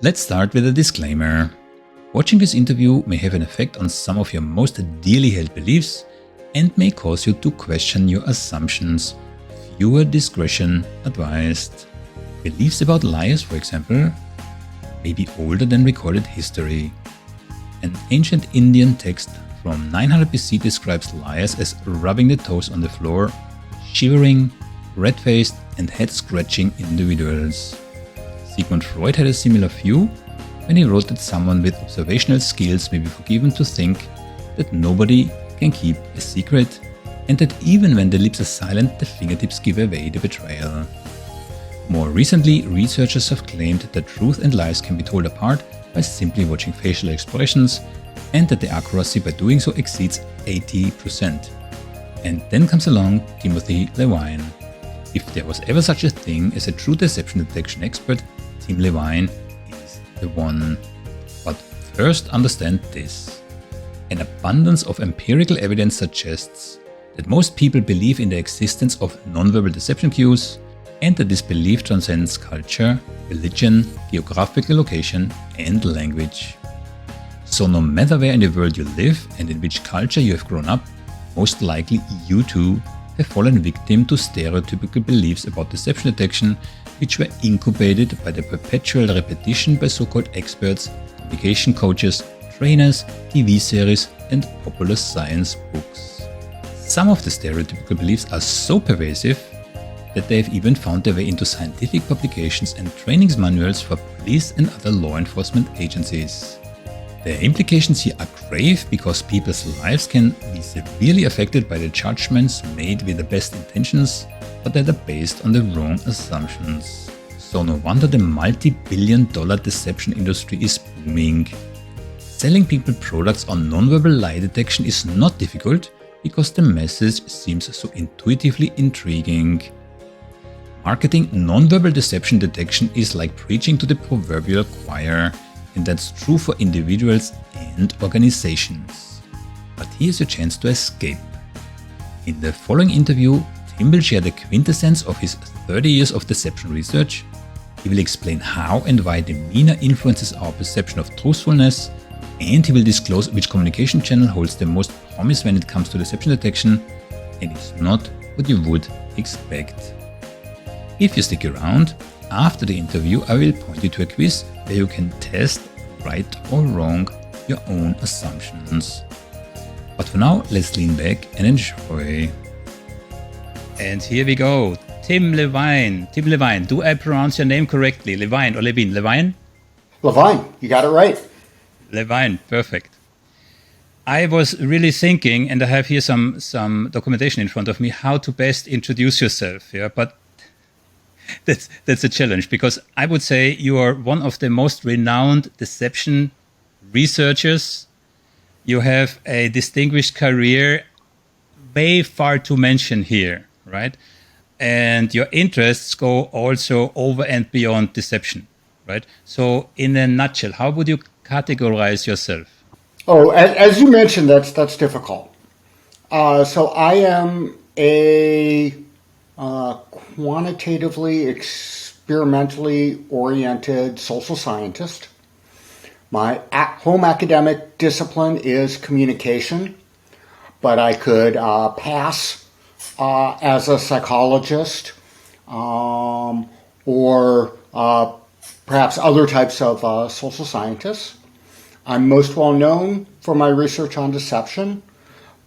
Let's start with a disclaimer. Watching this interview may have an effect on some of your most dearly held beliefs and may cause you to question your assumptions. Viewer discretion advised. Beliefs about liars, for example, may be older than recorded history. An ancient Indian text from 900 BC describes liars as rubbing their toes on the floor, shivering, red-faced and head-scratching individuals. Sigmund Freud had a similar view when he wrote that someone with observational skills may be forgiven to think that nobody can keep a secret and that even when the lips are silent, the fingertips give away the betrayal. More recently, researchers have claimed that truth and lies can be told apart by simply watching facial expressions and that the accuracy by doing so exceeds 80%. And then comes along Timothy Levine. If there was ever such a thing as a true deception detection expert, Tim Levine is the one. But first understand this. An abundance of empirical evidence suggests that most people believe in the existence of nonverbal deception cues and that this belief transcends culture, religion, geographical location and language. So no matter where in the world you live and in which culture you have grown up, most likely you too have fallen victim to stereotypical beliefs about deception detection which were incubated by the perpetual repetition by so-called experts, communication coaches, trainers, TV series and popular science books. Some of the stereotypical beliefs are so pervasive that they have even found their way into scientific publications and trainings manuals for police and other law enforcement agencies. The implications here are grave because people's lives can be severely affected by the judgments made with the best intentions, but that are based on the wrong assumptions. So no wonder the multi-billion-dollar deception industry is booming. Selling people products on nonverbal lie detection is not difficult because the message seems so intuitively intriguing. Marketing nonverbal deception detection is like preaching to the proverbial choir, and that's true for individuals and organizations. But here's your chance to escape. In the following interview, Tim will share the quintessence of his 30 years of deception research. He will explain how and why demeanor influences our perception of truthfulness, and he will disclose which communication channel holds the most promise when it comes to deception detection and is not what you would expect. If you stick around, after the interview I will point you to a quiz where you can test, right or wrong, your own assumptions. But for now, let's lean back and enjoy. And here we go. Tim Levine. Tim Levine. Do I pronounce your name correctly? Levine or Levine? Levine? Levine. You got it right. Levine. Perfect. I was really thinking, and I have here some documentation in front of me, how to best introduce yourself. Yeah, but that's a challenge because I would say you are one of the most renowned deception researchers. You have a distinguished career, way far to mention here, right? And your interests go also over and beyond deception, right? So in a nutshell, how would you categorize yourself? Oh, as you mentioned, that's difficult. So I am a quantitatively, experimentally oriented social scientist. My home academic discipline is communication, but I could pass as a psychologist or perhaps other types of social scientists. I'm most well known for my research on deception,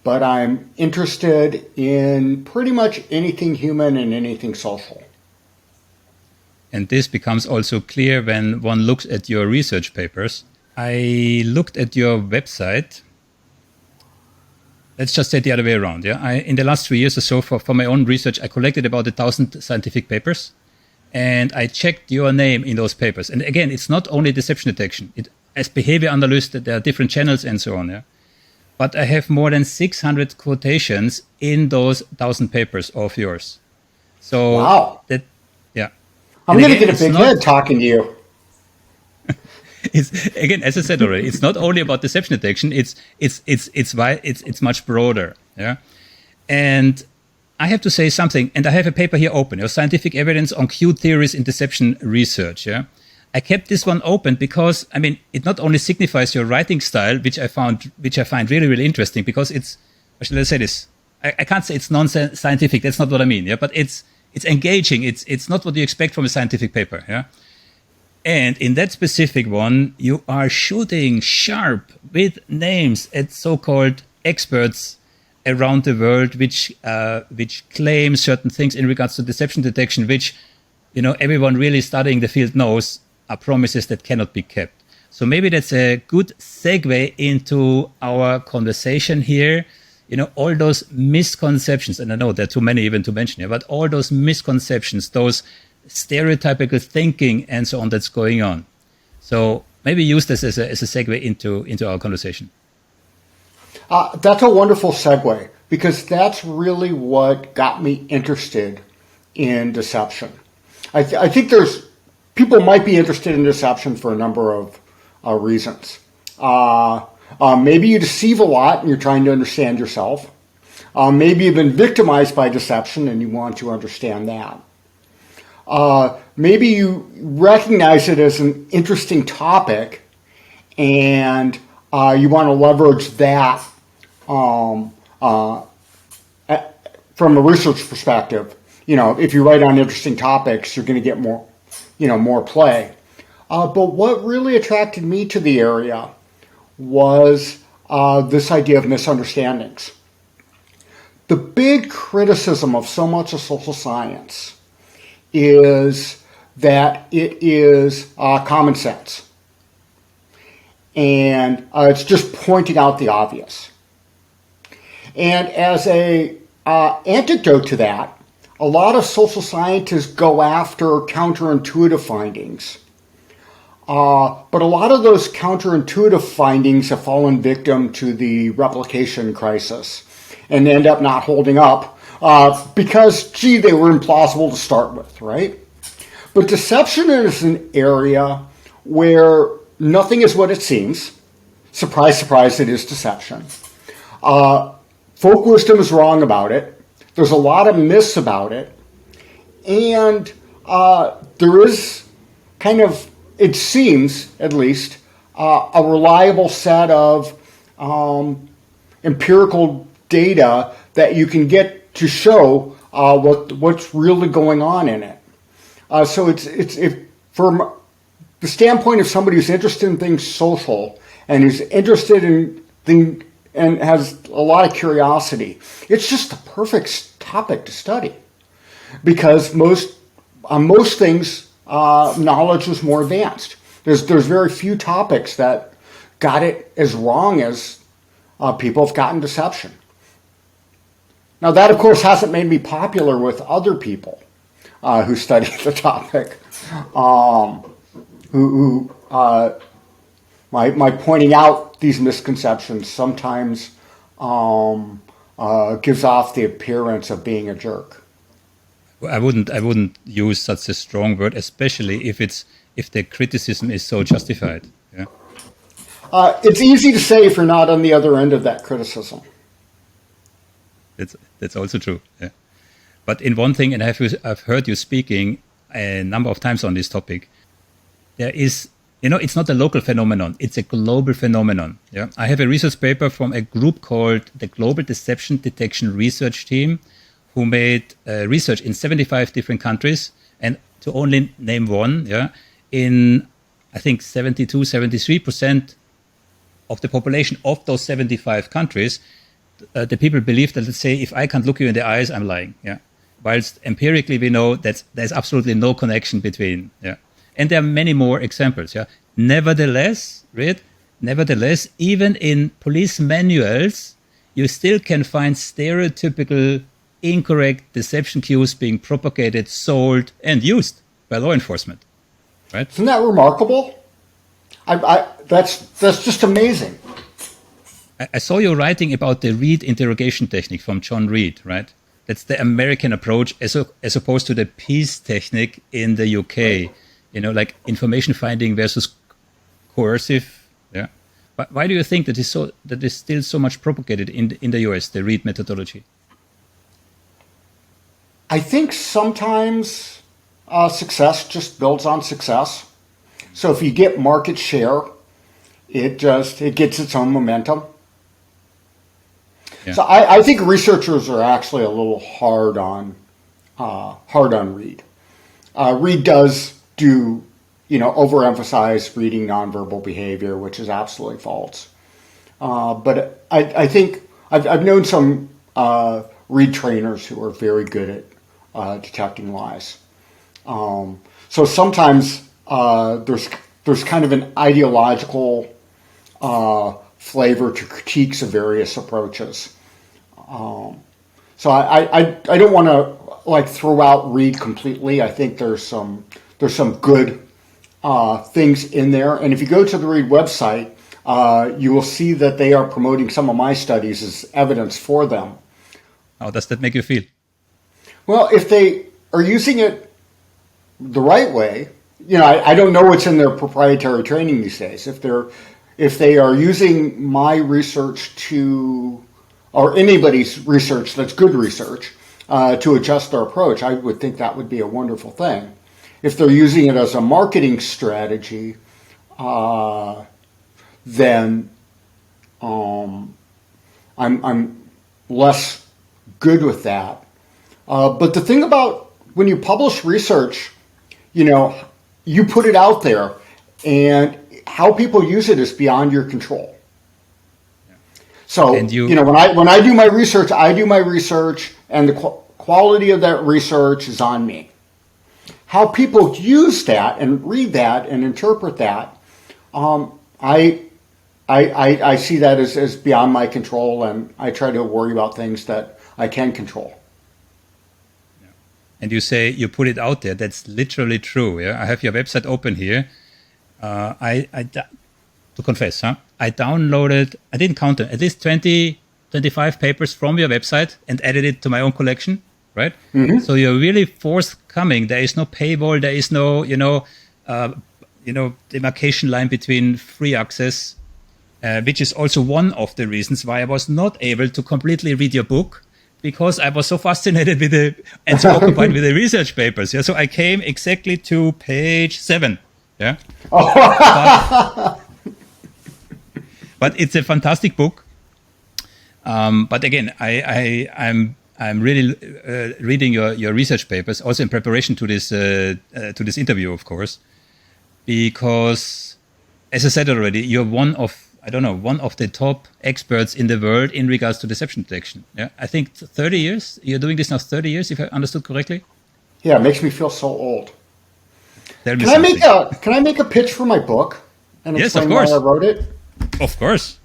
but I'm interested in pretty much anything human and anything social. And this becomes also clear when one looks at your research papers. I looked at your website. Let's just say it the other way around. Yeah, in the last 3 years or so, for my own research, I collected about 1,000 scientific papers, and I checked your name in those papers. And again, it's not only deception detection. As behavior analyst, there are different channels and so on. Yeah. But I have more than 600 quotations in those 1,000 papers of yours. So wow. I'm going to get a big head talking to you. It's, again, as I said already, it's not only about deception detection. It's much broader. Yeah, and I have to say something. And I have a paper here open. Scientific evidence on Q theories in deception research. Yeah, I kept this one open because, I mean, it not only signifies your writing style, which I find really, really interesting, because it's, or should I say this? I can't say it's non-scientific. That's not what I mean. Yeah, but it's engaging. It's not what you expect from a scientific paper. Yeah. And in that specific one, you are shooting sharp with names at so-called experts around the world, which claim certain things in regards to deception detection, which, you know, everyone really studying the field knows are promises that cannot be kept. So maybe that's a good segue into our conversation here. You know, all those misconceptions, and I know there are too many even to mention here, but all those misconceptions, those stereotypical thinking and so on that's going on. So maybe use this as a segue into our conversation. That's a wonderful segue, because that's really what got me interested in deception. I think people might be interested in deception for a number of reasons. Maybe you deceive a lot and you're trying to understand yourself. Maybe you've been victimized by deception and you want to understand that. Maybe you recognize it as an interesting topic and you want to leverage that from a research perspective. You know, if you write on interesting topics, you're going to get more play. But what really attracted me to the area was this idea of misunderstandings. The big criticism of so much of social science is that it is common sense. And it's just pointing out the obvious. And as a antidote to that, a lot of social scientists go after counterintuitive findings. But a lot of those counterintuitive findings have fallen victim to the replication crisis and end up not holding up because, they were implausible to start with, right? But deception is an area where nothing is what it seems. Surprise, surprise, it is deception. Folk wisdom is wrong about it. There's a lot of myths about it. And there is kind of, it seems at least, a reliable set of empirical data that you can get to show what's really going on in it. So it's from the standpoint of somebody who's interested in things social and who's interested in things and has a lot of curiosity, it's just the perfect topic to study, because most things knowledge is more advanced. There's very few topics that got it as wrong as people have gotten deception. Now that, of course, hasn't made me popular with other people who study the topic, who my pointing out these misconceptions sometimes gives off the appearance of being a jerk. I wouldn't use such a strong word, especially if the criticism is so justified. Yeah. It's easy to say if you're not on the other end of that criticism. That's also true. Yeah. But in one thing, and I've heard you speaking a number of times on this topic, there is, it's not a local phenomenon, it's a global phenomenon. Yeah. I have a research paper from a group called the Global Deception Detection Research Team, who made research in 75 different countries, and to only name one, in I think 73% of the population of those 75 countries, the people believe that, let's say, if I can't look you in the eyes, I'm lying. Yeah. Whilst empirically we know that there's absolutely no connection between. Yeah. And there are many more examples. Yeah. Nevertheless, even in police manuals, you still can find stereotypical, incorrect deception cues being propagated, sold, and used by law enforcement. Right? Isn't that remarkable? That's just amazing. I saw you writing about the Reed interrogation technique from John Reed, right? That's the American approach as opposed to the Peace technique in the UK. Like information finding versus coercive. Yeah. But why do you think that is still so much propagated in the US, the Reed methodology? I think sometimes success just builds on success. So if you get market share, it gets its own momentum. Yeah. So I think researchers are actually a little hard on Reed. Reed does do, overemphasize reading nonverbal behavior, which is absolutely false. But I think I've known some Reed trainers who are very good at detecting lies. So sometimes there's kind of an ideological flavor to critiques of various approaches. So I don't want to throw out Reed completely. I think there's some good things in there. And if you go to the Reed website, you will see that they are promoting some of my studies as evidence for them. How does that make you feel? Well, if they are using it the right way, I don't know what's in their proprietary training these days. If they are using my research or anybody's research that's good research, to adjust their approach, I would think that would be a wonderful thing. If they're using it as a marketing strategy, then I'm less good with that. But the thing about when you publish research, you put it out there, and how people use it is beyond your control. So, when I do my research, and the quality of that research is on me. How people use that and read that and interpret that, I see that as beyond my control, and I try to worry about things that I can control. And you say you put it out there. That's literally true. Yeah, I have your website open here. To confess, I downloaded, I didn't count them, at least 20, 25 papers from your website and added it to my own collection, right? Mm-hmm. So you're really forthcoming. There is no paywall. There is no, demarcation line between free access, which is also one of the reasons why I was not able to completely read your book, because I was so fascinated and so occupied with the research papers. Yeah, so I came exactly to page 7. Yeah. But it's a fantastic book. But again, I'm really reading your research papers, also in preparation to this interview, of course, because, as I said already, you're one of the top experts in the world in regards to deception detection. Yeah, I think 30 years. You're doing this now 30 years, if I understood correctly. Yeah, it makes me feel so old. Can I make a pitch for my book and explain why I wrote it? Of course.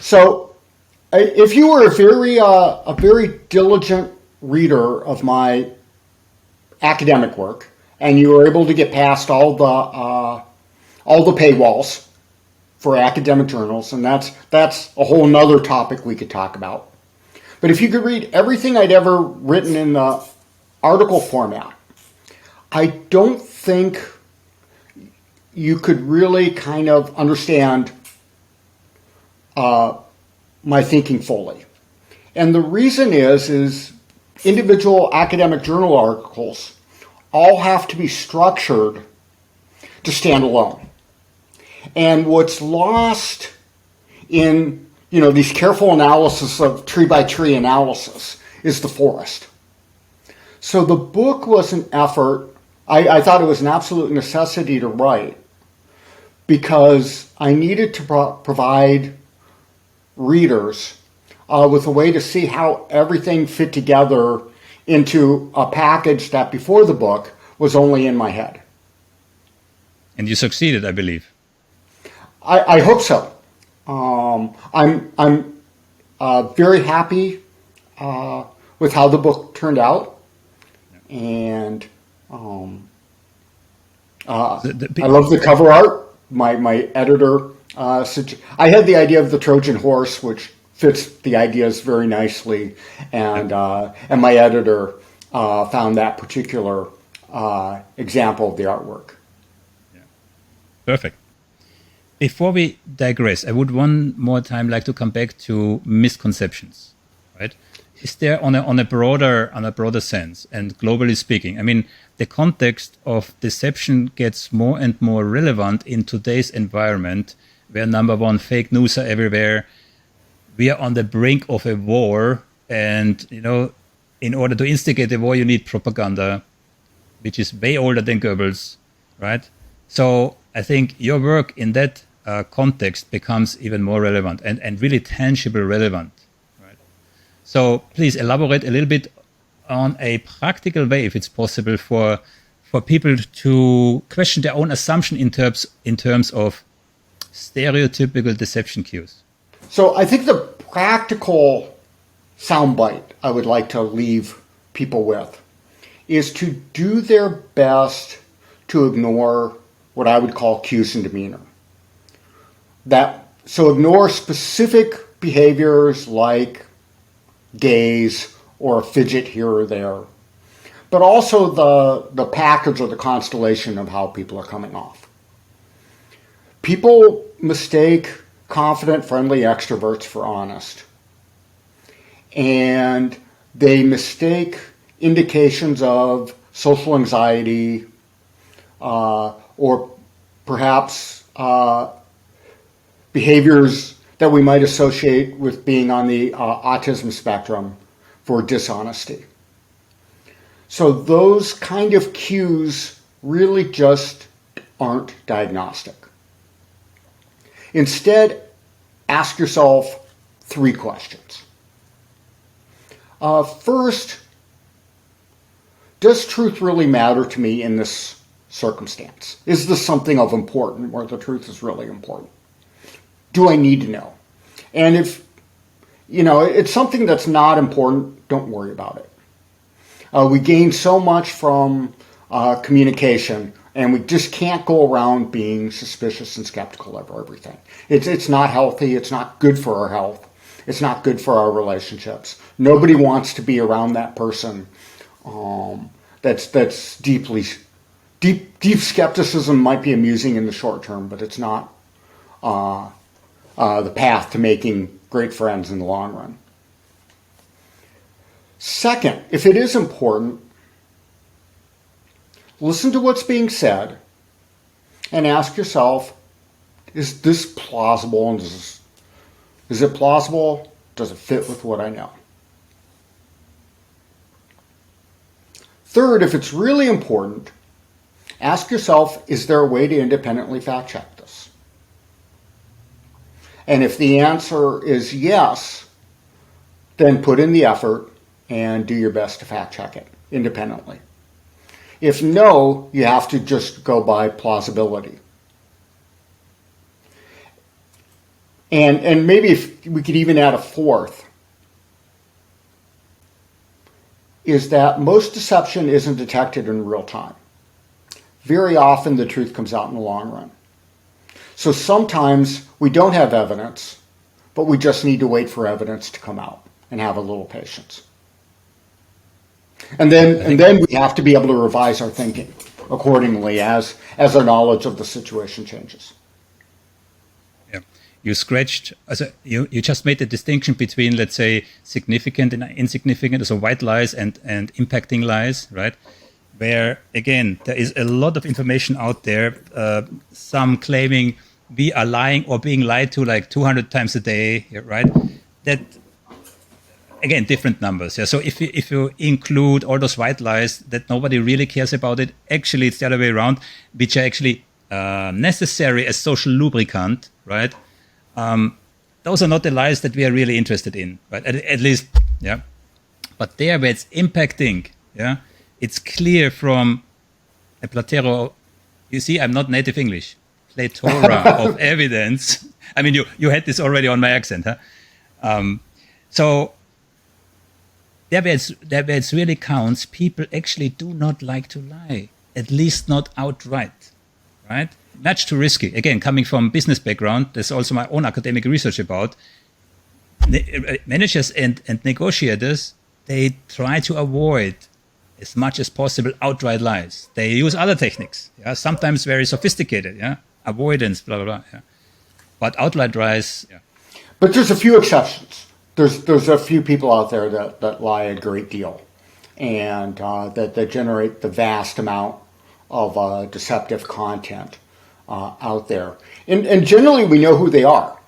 So, if you were a very diligent reader of my academic work, and you were able to get past all the paywalls for academic journals, and that's a whole nother topic we could talk about. But if you could read everything I'd ever written in the article format, I don't think you could really kind of understand my thinking fully. And the reason is individual academic journal articles all have to be structured to stand alone. And what's lost in these careful analysis of tree by tree analysis is the forest. So the book was an effort. I thought it was an absolute necessity to write, because I needed to provide readers with a way to see how everything fit together into a package that before the book was only in my head. And you succeeded, I believe. I hope so. I'm very happy with how the book turned out, and I love the cover art. My editor, I had the idea of the Trojan horse, which fits the ideas very nicely, and my editor found that particular example of the artwork. Yeah. Perfect. Before we digress, I would one more time like to come back to misconceptions. right? Is there on a broader sense and globally speaking? I mean, the context of deception gets more and more relevant in today's environment, where number one, fake news are everywhere. We are on the brink of a war, and in order to instigate a war, you need propaganda, which is way older than Goebbels, right? So I think your work in that context becomes even more relevant and really tangible relevant. So please elaborate a little bit on a practical way, if it's possible, for people to question their own assumption in terms of stereotypical deception cues. So I think the practical soundbite I would like to leave people with is to do their best to ignore what I would call cues and demeanor. So ignore specific behaviors like gaze or fidget here or there, but also the package or the constellation of how people are coming off. People mistake confident, friendly extroverts for honest, and they mistake indications of social anxiety or perhaps behaviors that we might associate with being on the autism spectrum for dishonesty. So those kind of cues really just aren't diagnostic. Instead, ask yourself 3 questions. First, does truth really matter to me in this circumstance? Is this something of importance where the truth is really important? Do I need to know? And if, it's something that's not important, don't worry about it. We gain so much from communication, and we just can't go around being suspicious and skeptical of everything. It's not healthy. It's not good for our health. It's not good for our relationships. Nobody wants to be around that person that's deep skepticism might be amusing in the short term, but it's not the path to making great friends in the long run. Second, if it is important, listen to what's being said and ask yourself, is this plausible? And is it plausible? Does it fit with what I know? Third, if it's really important, ask yourself, is there a way to independently fact check this? And if the answer is yes, then put in the effort and do your best to fact check it independently. If no, you have to just go by plausibility. And maybe if we could even add a fourth, is that most deception isn't detected in real time. Very often the truth comes out in the long run. So sometimes we don't have evidence, but we just need to wait for evidence to come out and have a little patience. And then we have to be able to revise our thinking accordingly as our knowledge of the situation changes. Yeah, you just made the distinction between, let's say, significant and insignificant, so white lies and impacting lies, right? Where again there is a lot of information out there. Some claiming we are lying or being lied to like 200 times a day, right? That. Again, different numbers. Yeah. So if you include all those white lies that nobody really cares about it, actually it's the other way around, which are actually necessary as social lubricant, right? Those are not the lies that we are really interested in, right? At least, yeah. But there where it's impacting, yeah, it's clear from a plethora. You see, I'm not native English. Plethora of evidence. I mean, you had this already on my accent, huh? So. There where it really counts, people actually do not like to lie, at least not outright, right? Much too risky. Again, coming from business background, there's also my own academic research about managers and negotiators. They try to avoid as much as possible outright lies. They use other techniques, yeah, sometimes very sophisticated, yeah, avoidance, blah blah blah. Yeah. But outright lies. Yeah. But there's a few exceptions. there's a few people out there that lie a great deal, and that generate the vast amount of deceptive content out there. And generally we know who they are,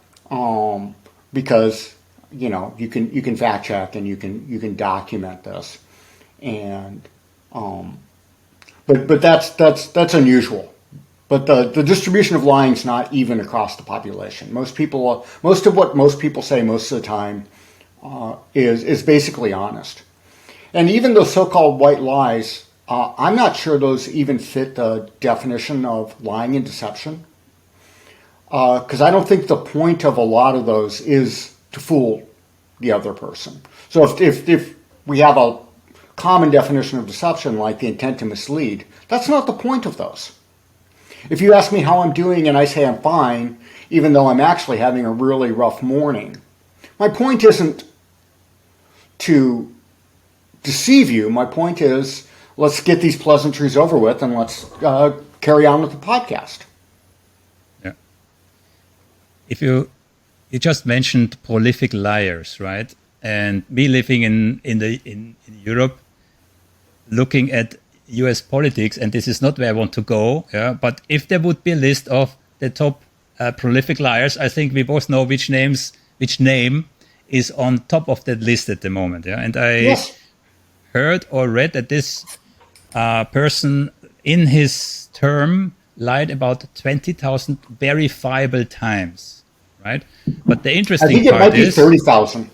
because you can fact check and you can document this, and but that's unusual. But the distribution of lying is not even across the population. Most of what most people say most of the time is basically honest. And even those so-called white lies, I'm not sure those even fit the definition of lying and deception. Because I don't think the point of a lot of those is to fool the other person. So if we have a common definition of deception, like the intent to mislead, that's not the point of those. If you ask me how I'm doing and I say I'm fine, even though I'm actually having a really rough morning, my point isn't to deceive you. My point is, let's get these pleasantries over with and let's carry on with the podcast. Yeah. If you just mentioned prolific liars, right? And me living in Europe, looking at US politics, and this is not where I want to go, yeah. But if there would be a list of the top prolific liars, I think we both know which name is on top of that list at the moment, yeah. And I heard or read that this person in his term lied about 20,000 verifiable times, right? But the interesting part is, I think it might be 30,000.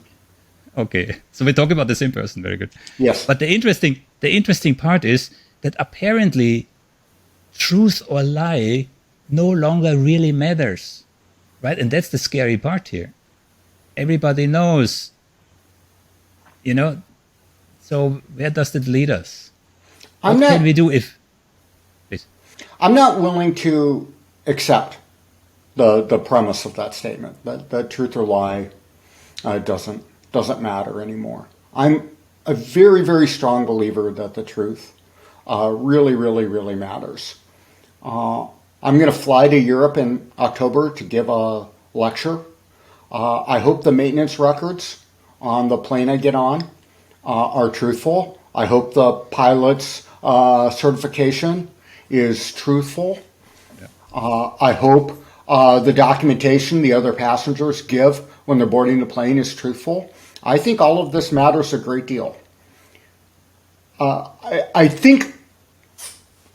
Okay, so we're talking about the same person. Very good. Yes. But the interesting part is that apparently truth or lie no longer really matters, right? And that's the scary part here. Everybody knows, so where does that lead us? What can we do if... Please. I'm not willing to accept the premise of that statement, that truth or lie doesn't matter anymore. I'm a very, very strong believer that the truth really, really, really matters. I'm going to fly to Europe in October to give a lecture. I hope the maintenance records on the plane I get on are truthful. I hope the pilot's certification is truthful. Yeah. I hope the documentation the other passengers give when they're boarding the plane is truthful. I think all of this matters a great deal. I think,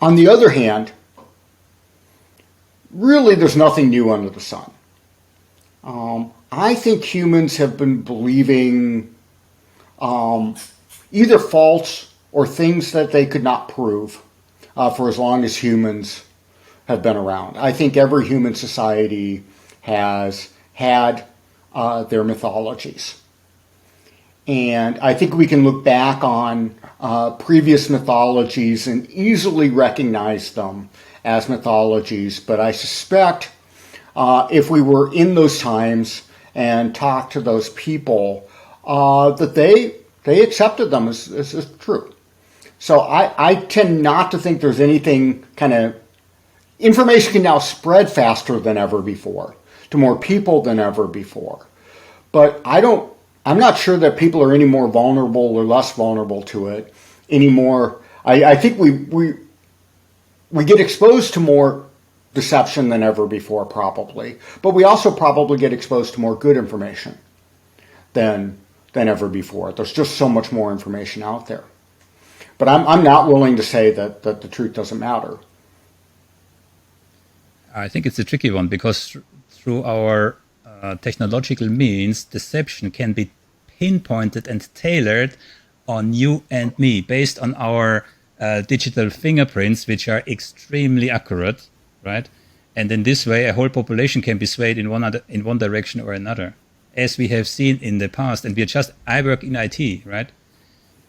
on the other hand, really there's nothing new under the sun. I think humans have been believing either false or things that they could not prove for as long as humans have been around. I think every human society has had their mythologies. And I think we can look back on previous mythologies and easily recognize them as mythologies. But I suspect if we were in those times and talked to those people, that they accepted them as true. So I tend not to think there's anything information can now spread faster than ever before, to more people than ever before. But I'm not sure that people are any more vulnerable or less vulnerable to it anymore. I think we get exposed to more deception than ever before, probably. But we also probably get exposed to more good information than ever before. There's just so much more information out there. But I'm not willing to say that the truth doesn't matter. I think it's a tricky one because through our technological means, deception can be pinpointed and tailored on you and me based on our digital fingerprints, which are extremely accurate, right? And in this way, a whole population can be swayed in one direction or another, as we have seen in the past. And I work in IT, right?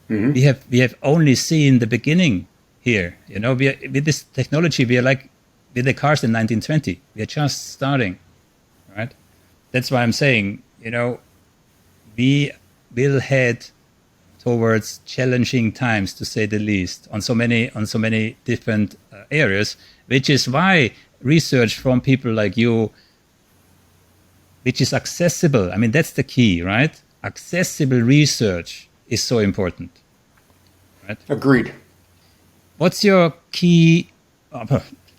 Mm-hmm. We have only seen the beginning here. With this technology, we are like with the cars in 1920. We are just starting, right? That's why I'm saying, we will head towards challenging times, to say the least, on so many different areas, which is why research from people like you, which is accessible. I mean, that's the key, right? accessible research is so important. Right? Agreed. What's your key?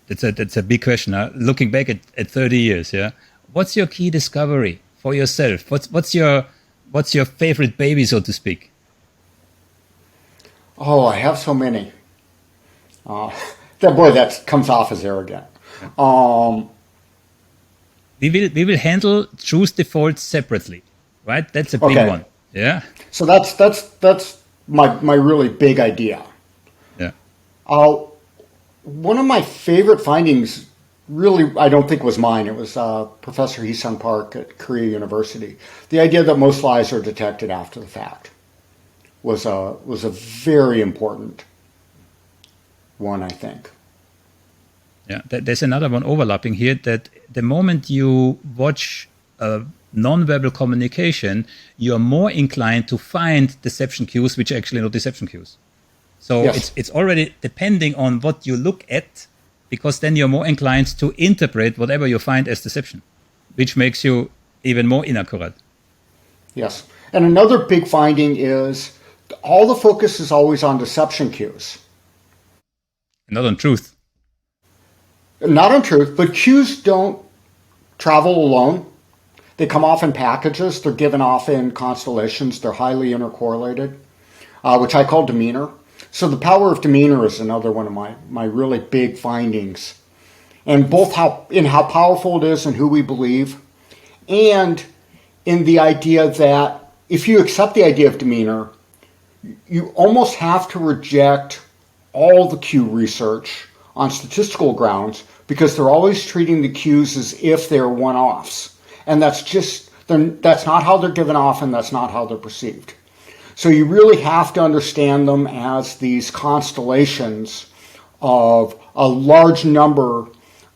That's a big question. Looking back at 30 years, yeah. What's your key discovery for yourself? What's your favorite baby, so to speak? Oh, I have so many. That comes off as arrogant. We will handle truth defaults separately, right? That's a big one. Yeah. So that's my really big idea. Yeah. One of my favorite findings, really, I don't think was mine. It was Professor Hee-Sung Park at Korea University. The idea that most lies are detected after the fact was a very important one, I think. Yeah, there's another one overlapping here, that the moment you watch non-verbal communication, you are more inclined to find deception cues, which are actually not deception cues. So yes. it's already depending on what you look at, because then you're more inclined to interpret whatever you find as deception, which makes you even more inaccurate. Yes. And another big finding is all the focus is always on deception cues. Not on truth. Not on truth, but cues don't travel alone. They come off in packages. They're given off in constellations. They're highly intercorrelated, which I call demeanor. So the power of demeanor is another one of my really big findings. And both how powerful it is and who we believe, and in the idea that if you accept the idea of demeanor, you almost have to reject all the cue research on statistical grounds, because they're always treating the cues as if they're one-offs. And that's not how they're given off, and that's not how they're perceived. So you really have to understand them as these constellations of a large number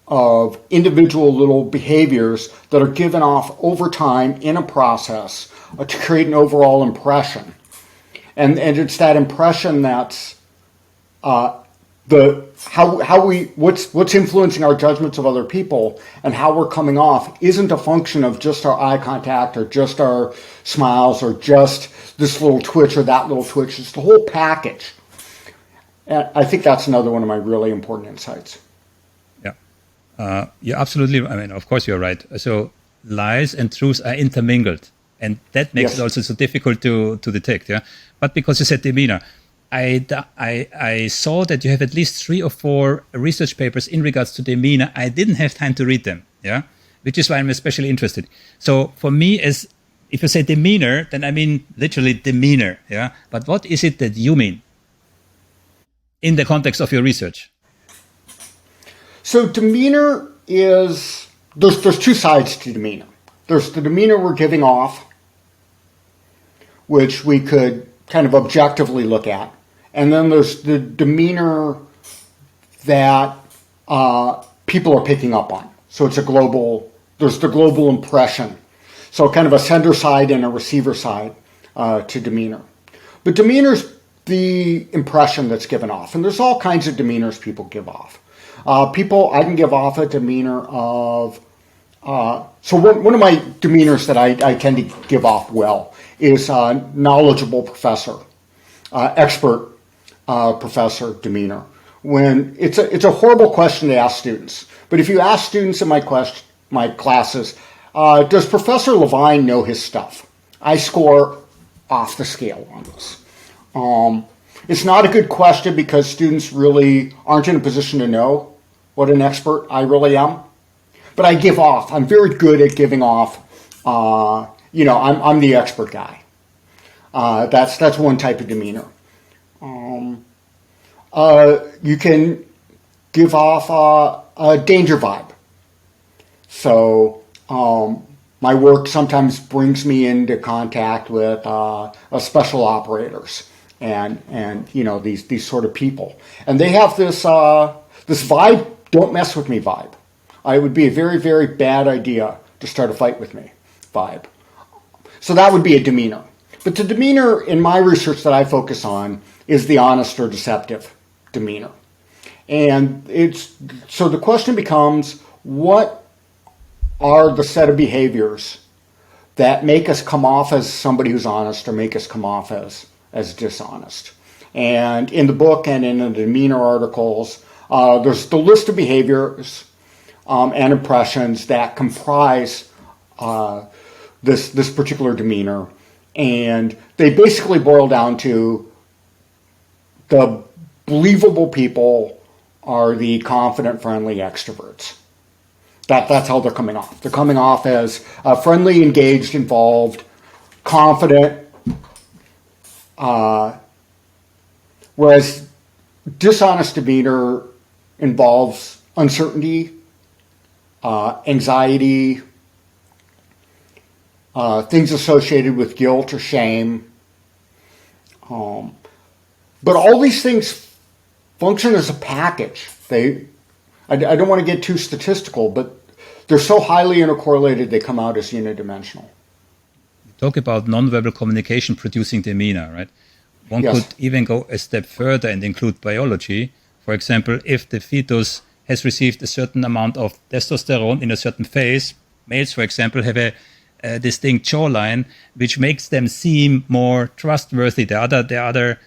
of individual little behaviors that are given off over time in a process to create an overall impression. And it's that impression that's what's influencing our judgments of other people, and how we're coming off isn't a function of just our eye contact or just our smiles or just this little twitch or that little twitch. It's the whole package. And I think that's another one of my really important insights. Yeah. You're absolutely, I mean, of course you're right. So lies and truth are intermingled, and that makes it also so difficult to detect. Yeah. But because you said demeanor, I saw that you have at least 3 or 4 research papers in regards to demeanor. I didn't have time to read them, yeah, which is why I'm especially interested. So for me, if you say demeanor, then I mean literally demeanor, yeah. But what is it that you mean in the context of your research? So demeanor is, there's 2 sides to demeanor. There's the demeanor we're giving off, which we could kind of objectively look at. And then there's the demeanor that people are picking up on. So it's there's the global impression. So kind of a sender side and a receiver side to demeanor. But demeanor's the impression that's given off. And there's all kinds of demeanors people give off. I can give off a demeanor of, so one of my demeanors that I tend to give off well is knowledgeable professor, expert professor demeanor. When it's a horrible question to ask students, but if you ask students in my classes, does Professor Levine know his stuff? I score off the scale on this. It's not a good question because students really aren't in a position to know what an expert I really am. But I give off. I'm very good at giving off. I'm the expert guy. That's one type of demeanor. You can give off a danger vibe. So my work sometimes brings me into contact with special operators and these sort of people, and they have this vibe. Don't mess with me vibe. It would be a very, very bad idea to start a fight with me vibe. So that would be a demeanor. But the demeanor in my research that I focus on is the honest or deceptive demeanor. And so the question becomes, what are the set of behaviors that make us come off as somebody who's honest or make us come off as dishonest. And in the book and in the demeanor articles, there's the list of behaviors and impressions that comprise this particular demeanor. And they basically boil down to the believable people are the confident, friendly extroverts. That's how they're coming off. They're coming off as friendly, engaged, involved, confident, whereas dishonest demeanor involves uncertainty, anxiety, things associated with guilt or shame. But all these things function as a package. I don't want to get too statistical, but they're so highly intercorrelated they come out as unidimensional. Talk about nonverbal communication producing demeanor, right? One Yes. could even go a step further and include biology. For example, if the fetus has received a certain amount of testosterone in a certain phase, males, for example, have a distinct jawline, which makes them seem more trustworthy. There are other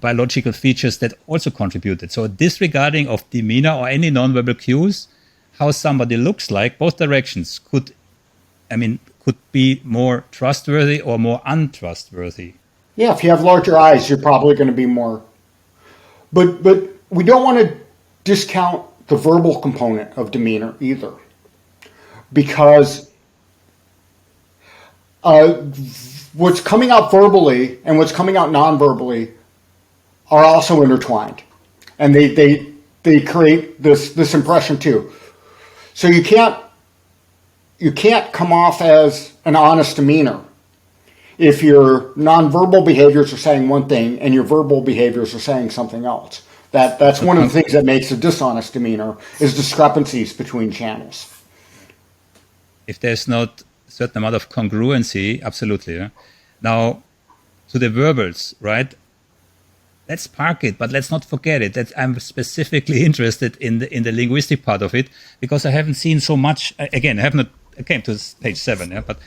biological features that also contributed. So disregarding of demeanor or any nonverbal cues, how somebody looks like, both directions could be more trustworthy or more untrustworthy. Yeah, if you have larger eyes, you're probably going to be more. But we don't want to discount the verbal component of demeanor either, because what's coming out verbally and what's coming out non-verbally are also intertwined, and they create this impression too. So you can't come off as an honest demeanor if your nonverbal behaviors are saying one thing and your verbal behaviors are saying something else. That's one of the things that makes a dishonest demeanor is discrepancies between channels. If there's not a certain amount of congruency, absolutely. Yeah? Now, to the verbals, right? Let's park it, but let's not forget it. That I'm specifically interested in the linguistic part of it, because I haven't seen so much. Again, I came to page 7, yeah, but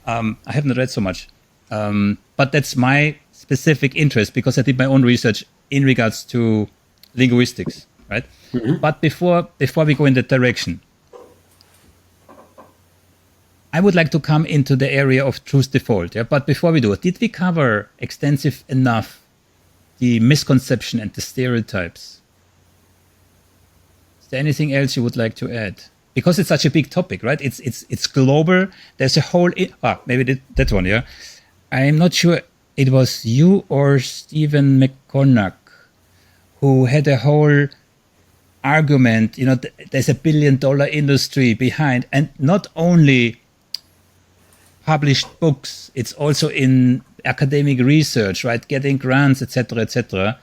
I haven't read so much. But that's my specific interest, because I did my own research in regards to linguistics, right? Mm-hmm. But before we go in that direction, I would like to come into the area of truth default. Yeah? But before we do it, did we cover extensive enough the misconception and the stereotypes? Is there anything else you would like to add? Because it's such a big topic, right? It's global. There's a whole... maybe that one, yeah? I'm not sure it was you or Stephen McCornack who had a whole argument, there's $1 billion industry behind, and not only published books, it's also in academic research, right? Getting grants, etc., etc.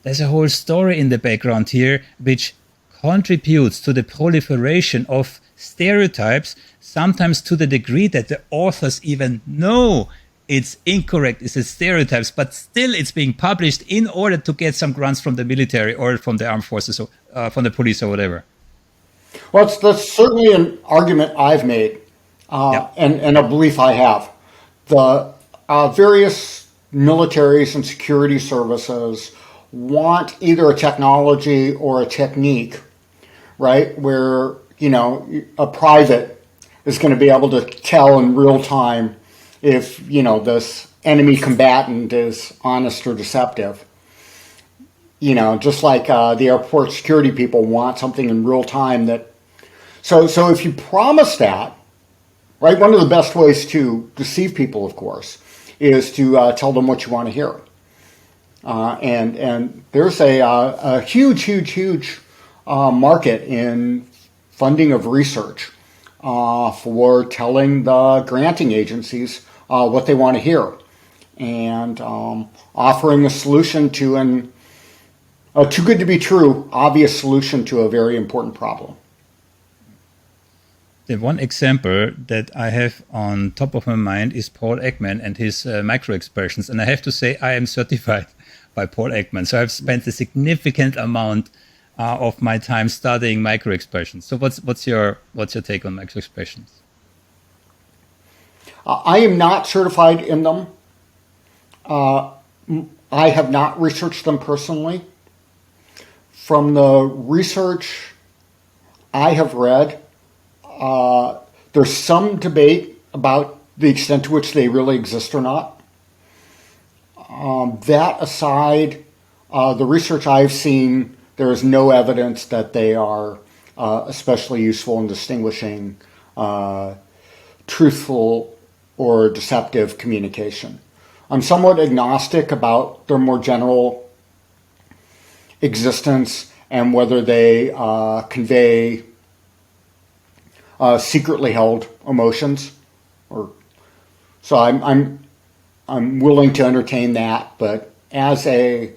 There's a whole story in the background here which contributes to the proliferation of stereotypes, sometimes to the degree that the authors even know it's incorrect, it's a stereotypes, but still it's being published in order to get some grants from the military or from the armed forces or from the police or whatever. Well, that's certainly an argument I've made and a belief I have. The various militaries and security services want either a technology or a technique, right, where, a private is going to be able to tell in real time if, this enemy combatant is honest or deceptive. Just like the airport security people want something in real time that... So if you promise that, right, one of the best ways to deceive people, of course, is to tell them what you want to hear. And there's a huge market in funding of research for telling the granting agencies what they want to hear, and offering a solution to a too good to be true, obvious solution to a very important problem. The one example that I have on top of my mind is Paul Ekman and his micro-expressions. And I have to say, I am certified by Paul Ekman. So I've spent a significant amount of my time studying micro-expressions. So what's your take on micro-expressions? I am not certified in them. I have not researched them personally. From the research I have read, there's some debate about the extent to which they really exist or not. That aside, the research I've seen, there is no evidence that they are especially useful in distinguishing truthful or deceptive communication. I'm somewhat agnostic about their more general existence and whether they convey secretly held emotions. So I'm willing to entertain that, but as a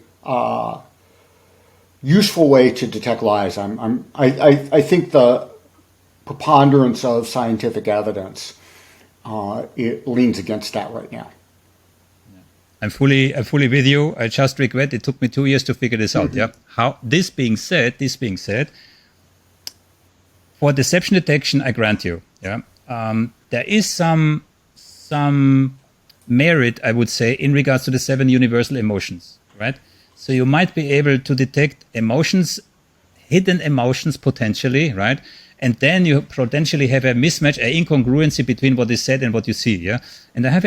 useful way to detect lies, I think the preponderance of scientific evidence it leans against that right now. I'm fully with you. I just regret it took me 2 years to figure this out. Yeah. This being said, for deception detection, I grant you. Yeah. There is some merit, I would say, in regards to the 7 universal emotions, right? So you might be able to detect emotions, hidden emotions potentially, right? And then you potentially have a mismatch, an incongruency between what is said and what you see, yeah? And I have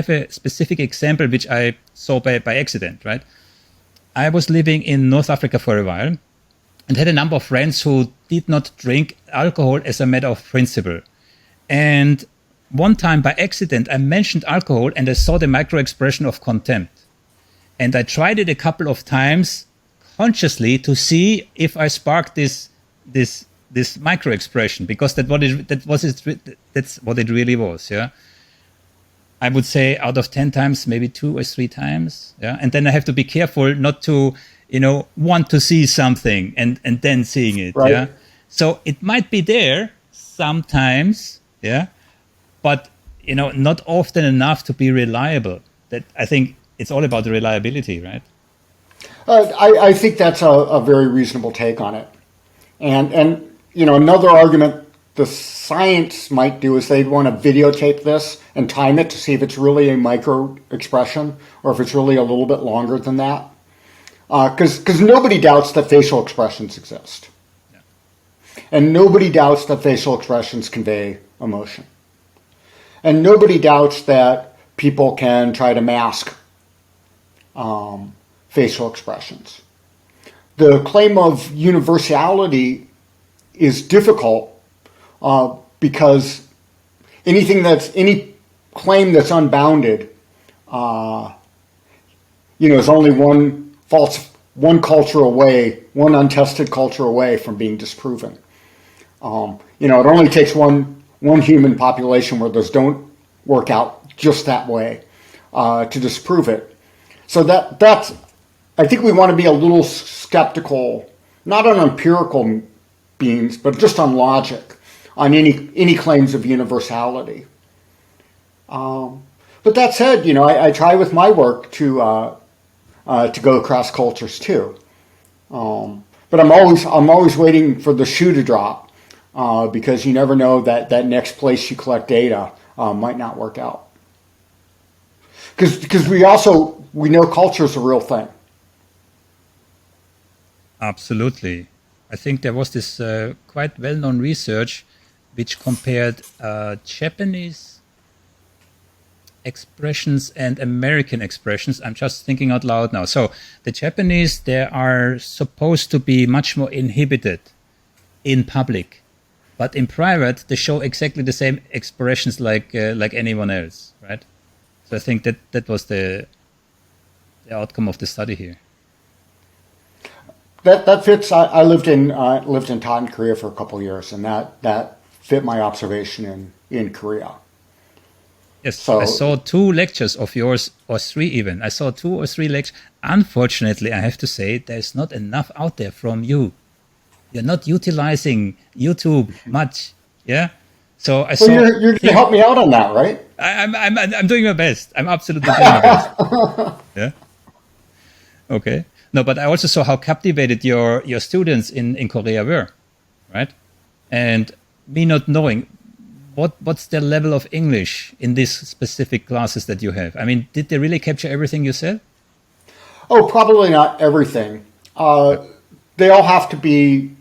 a specific example which I saw by accident, right? I was living in North Africa for a while and had a number of friends who did not drink alcohol as a matter of principle. And one time by accident, I mentioned alcohol and I saw the micro-expression of contempt. And I tried it a couple of times consciously to see if I sparked this micro expression, because that's what it really was. Yeah, I would say out of 10 times, maybe 2 or 3 times. Yeah, and then I have to be careful not to, want to see something and then seeing it. Right. Yeah, so it might be there sometimes. Yeah, but not often enough to be reliable. That I think it's all about the reliability, right? I think that's a very reasonable take on it. And another argument the science might do is they'd want to videotape this and time it to see if it's really a micro expression or if it's really a little bit longer than that. Because nobody doubts that facial expressions exist. Yeah. And nobody doubts that facial expressions convey emotion. And nobody doubts that people can try to mask facial expressions. The claim of universality is difficult because any claim that's unbounded, is only one culture away, one untested culture away from being disproven. It only takes one human population where those don't work out just that way to disprove it. So that's. I think we want to be a little skeptical, not on empirical beings, but just on logic, on any claims of universality. But that said, I try with my work to go across cultures too. But I'm always waiting for the shoe to drop because you never know that next place you collect data might not work out. Because we know culture is a real thing. Absolutely. I think there was this quite well-known research which compared Japanese expressions and American expressions. I'm just thinking out loud now. So the Japanese, they are supposed to be much more inhibited in public, but in private, they show exactly the same expressions like anyone else, right? So I think that was the outcome of the study here. That fits. I lived in Taunton, Korea for a couple of years, and that fit my observation in Korea. Yes, so I saw 2 lectures of yours, or 3 even. I saw 2 or 3 lectures. Unfortunately, I have to say, there's not enough out there from you. You're not utilizing YouTube much, yeah. So I saw. Well, you're going to help me out on that, right? I'm doing my best. I'm absolutely doing my best. Yeah. Okay. No, but I also saw how captivated your students in Korea were, right? And me not knowing, what's their level of English in these specific classes that you have? I mean, did they really capture everything you said? Oh, probably not everything. They all have to be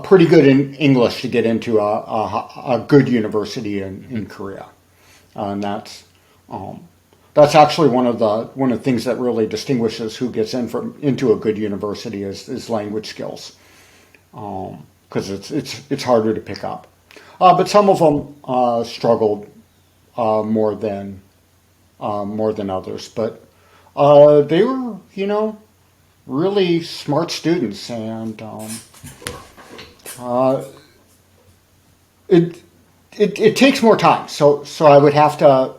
pretty good in English to get into a good university in Korea, and that's actually one of the things that really distinguishes who gets into a good university is language skills, because it's harder to pick up. But some of them struggled more than others. But they were, really smart students, and it takes more time. So I would have to,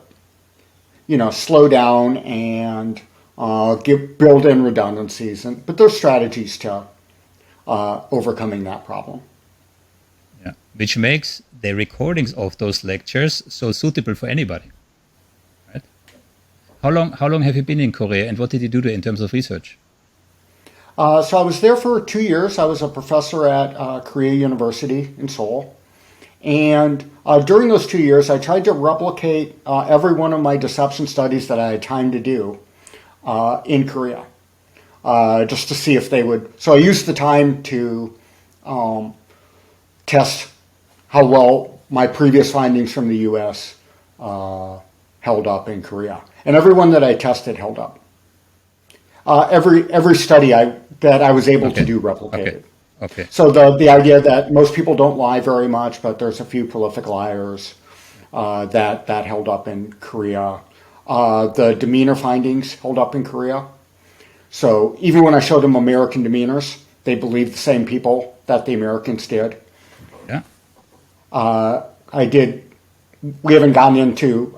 slow down and build in redundancies, but there's strategies to overcoming that problem. Yeah, which makes the recordings of those lectures so suitable for anybody. Right? How long have you been in Korea, and what did you do there in terms of research? So I was there for 2 years. I was a professor at Korea University in Seoul. And during those 2 years, I tried to replicate every one of my deception studies that I had time to do in Korea, just to see if they would. So I used the time to test how well my previous findings from the U.S. Held up in Korea. And every one that I tested held up. Every study that I was able to do replicated. Okay. So the idea that most people don't lie very much, but there's a few prolific liars that held up in Korea. The demeanor findings held up in Korea. So even when I showed them American demeanors, they believed the same people that the Americans did. Yeah. We haven't gotten into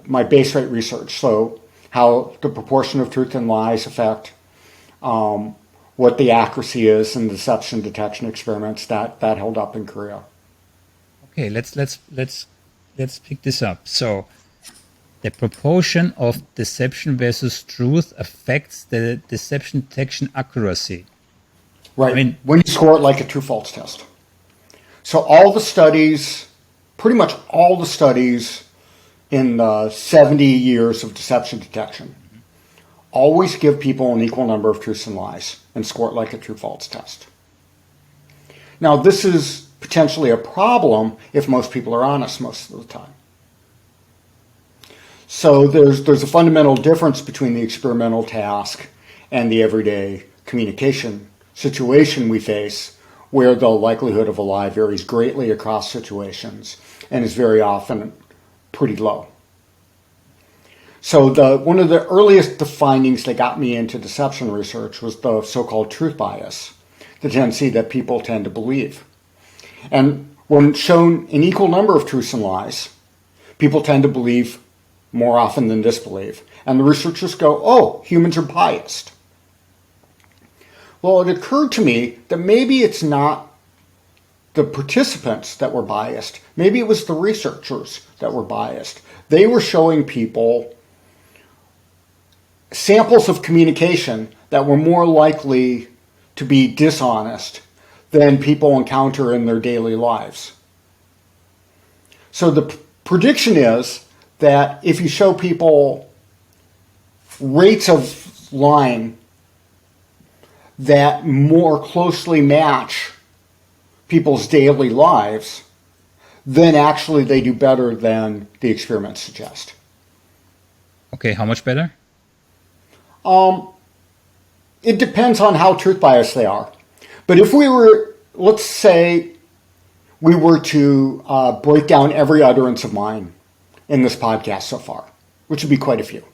my base rate research, so how the proportion of truth and lies affect what the accuracy is in deception detection experiments that held up in Korea. Okay, let's pick this up. So the proportion of deception versus truth affects the deception detection accuracy. Right. I mean, when you score it like a true-false test. So all the studies, pretty much all the studies in the 70 years of deception detection, always give people an equal number of truths and lies and score it like a true-false test. Now, this is potentially a problem if most people are honest most of the time. So there's a fundamental difference between the experimental task and the everyday communication situation we face, where the likelihood of a lie varies greatly across situations and is very often pretty low. So one of the earliest findings that got me into deception research was the so-called truth bias, the tendency that people tend to believe. And when shown an equal number of truths and lies, people tend to believe more often than disbelieve. And the researchers go, oh, humans are biased. Well, it occurred to me that maybe it's not the participants that were biased. Maybe it was the researchers that were biased. They were showing people samples of communication that were more likely to be dishonest than people encounter in their daily lives. So the prediction is that if you show people rates of lying that more closely match people's daily lives, then actually they do better than the experiments suggest. Okay, how much better? It depends on how truth biased they are. But if let's say we were to break down every utterance of mine in this podcast so far, which would be quite a few.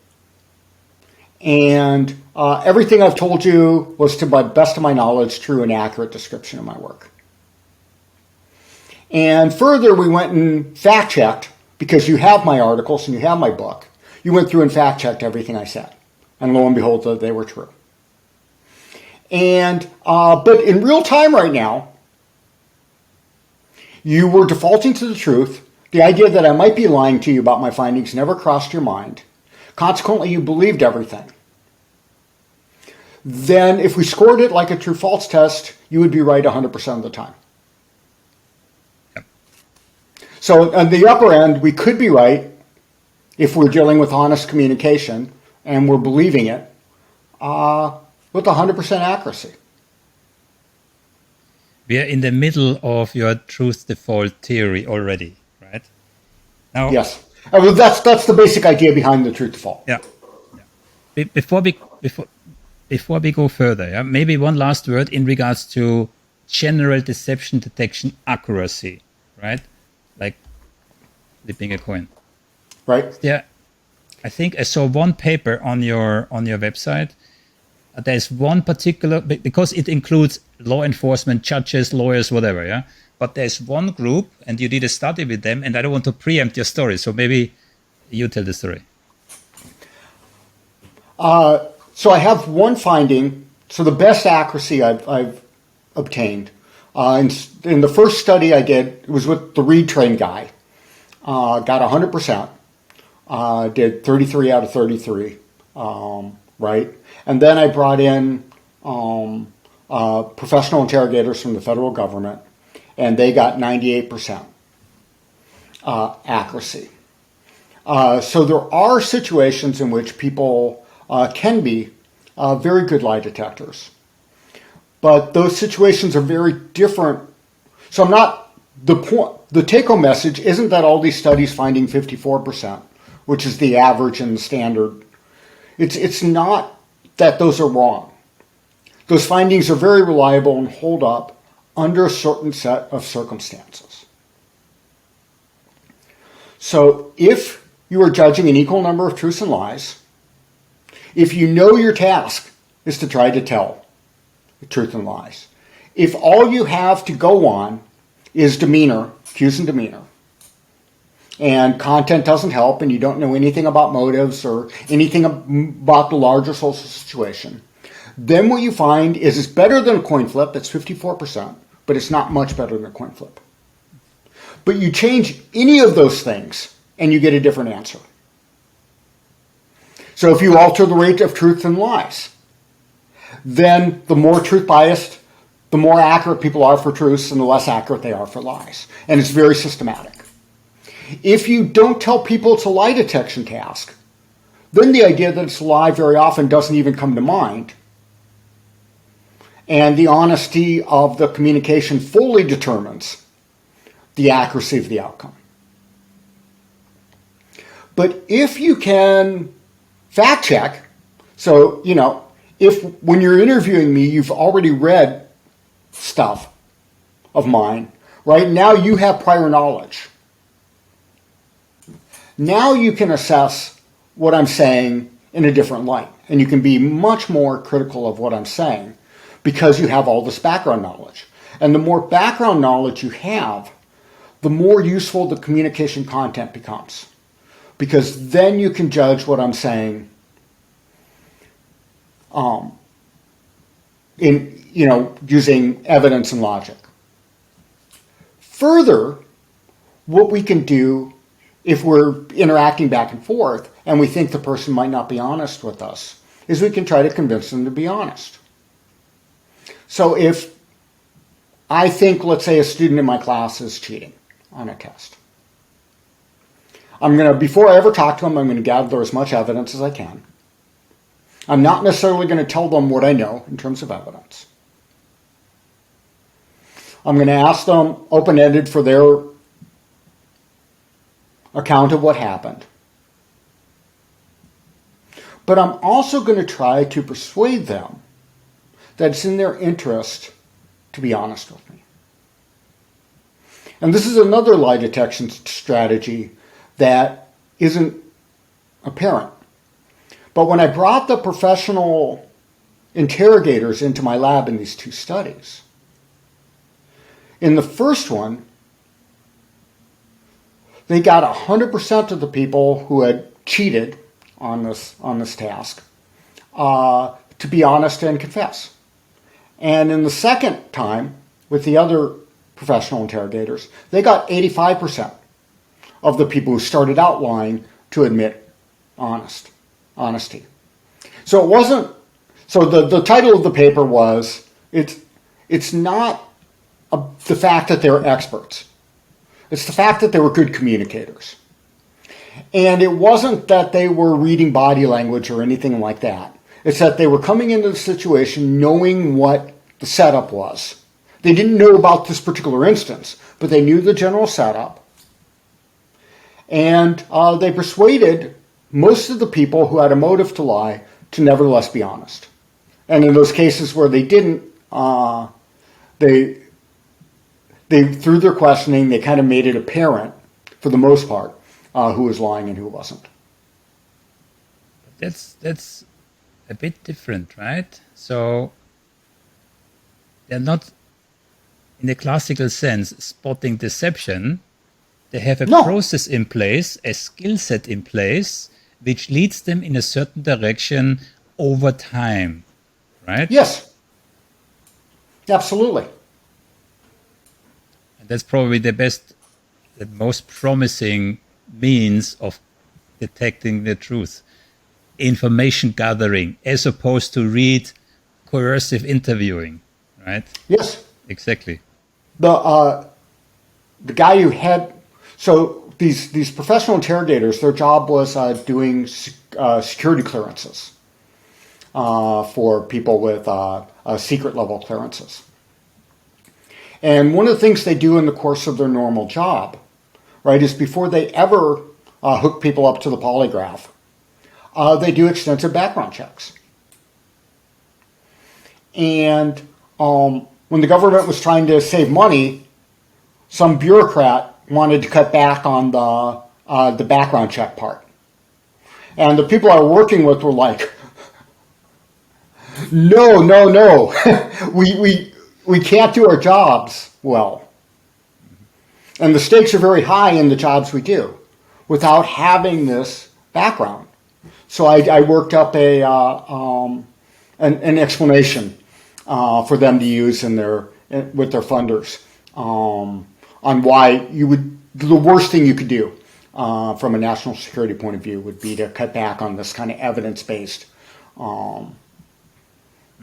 And everything I've told you was, to the best of my knowledge, true and accurate description of my work. And further, we went and fact-checked, because you have my articles and you have my book. You went through and fact-checked everything I said. And lo and behold, they were true. And but in real time right now, you were defaulting to the truth. The idea that I might be lying to you about my findings never crossed your mind. Consequently, you believed everything. Then if we scored it like a true-false test, you would be right 100% of the time. Yep. So on the upper end, we could be right if we're dealing with honest communication and we're believing it with 100% accuracy. We are in the middle of your truth default theory already, right? Now, yes. Well, that's the basic idea behind the truth default. Yeah. Before we go further, yeah, maybe one last word in regards to general deception detection accuracy, right? Like flipping a coin. Right. Yeah. I think I saw one paper on your website. There's one particular, because it includes law enforcement, judges, lawyers, whatever, yeah? But there's one group, and you did a study with them, and I don't want to preempt your story, so maybe you tell the story. So I have one finding. So the best accuracy I've obtained. In the first study I did, it was with the Reed Train guy. Got 100%. Did 33 out of 33. Right? And then I brought in professional interrogators from the federal government, and they got 98% accuracy. So there are situations in which people can be very good lie detectors. But those situations are very different. So I'm not, the take-home message isn't that all these studies finding 54%, which is the average and the standard. It's not that those are wrong. Those findings are very reliable and hold up under a certain set of circumstances. So if you are judging an equal number of truths and lies, if you know your task is to try to tell the truth and lies, if all you have to go on is demeanor, cues and demeanor, and content doesn't help, and you don't know anything about motives or anything about the larger social situation, then what you find is it's better than a coin flip, that's 54%, but it's not much better than a coin flip. But you change any of those things, and you get a different answer. So if you alter the rate of truth and lies, then the more truth biased, the more accurate people are for truths, and the less accurate they are for lies. And it's very systematic. If you don't tell people it's a lie detection task, then the idea that it's a lie very often doesn't even come to mind. And the honesty of the communication fully determines the accuracy of the outcome. But if you can fact check, so, if when you're interviewing me, you've already read stuff of mine, right? Now you have prior knowledge. Now you can assess what I'm saying in a different light, and you can be much more critical of what I'm saying because you have all this background knowledge. And the more background knowledge you have, the more useful the communication content becomes, because then you can judge what I'm saying using evidence and logic. Further, what we can do if we're interacting back and forth and we think the person might not be honest with us, is we can try to convince them to be honest. So if I think, let's say, a student in my class is cheating on a test, before I ever talk to them, I'm going to gather as much evidence as I can. I'm not necessarily going to tell them what I know in terms of evidence. I'm going to ask them open-ended for their account of what happened. But I'm also going to try to persuade them that it's in their interest to be honest with me. And this is another lie detection strategy that isn't apparent. But when I brought the professional interrogators into my lab in these two studies, in the first one, they got 100% of the people who had cheated on this task to be honest and confess. And in the second time, with the other professional interrogators, they got 85% of the people who started out lying to admit honesty. So it wasn't. So the title of the paper was it's not the fact that they're experts. It's the fact that they were good communicators. And it wasn't that they were reading body language or anything like that. It's that they were coming into the situation knowing what the setup was. They didn't know about this particular instance, but they knew the general setup. And they persuaded most of the people who had a motive to lie to nevertheless be honest. And in those cases where they didn't, they through their questioning, they kind of made it apparent, for the most part, who was lying and who wasn't. That's a bit different, right? So they're not, in the classical sense, spotting deception. They have a process in place, a skill set in place, which leads them in a certain direction over time, right? Yes, absolutely. And that's probably the most promising means of detecting the truth. Information gathering, as opposed to coercive interviewing, right? Yes. Exactly. The guy who had, so these professional interrogators, their job was doing security clearances for people with secret level clearances. And one of the things they do in the course of their normal job, right, is before they ever hook people up to the polygraph, they do extensive background checks. And when the government was trying to save money, some bureaucrat wanted to cut back on the background check part. And the people I were working with were like, no, we can't do our jobs well. And the stakes are very high in the jobs we do without having this background. So I worked up an explanation for them to use with their funders on why the worst thing you could do from a national security point of view would be to cut back on this kind of evidence-based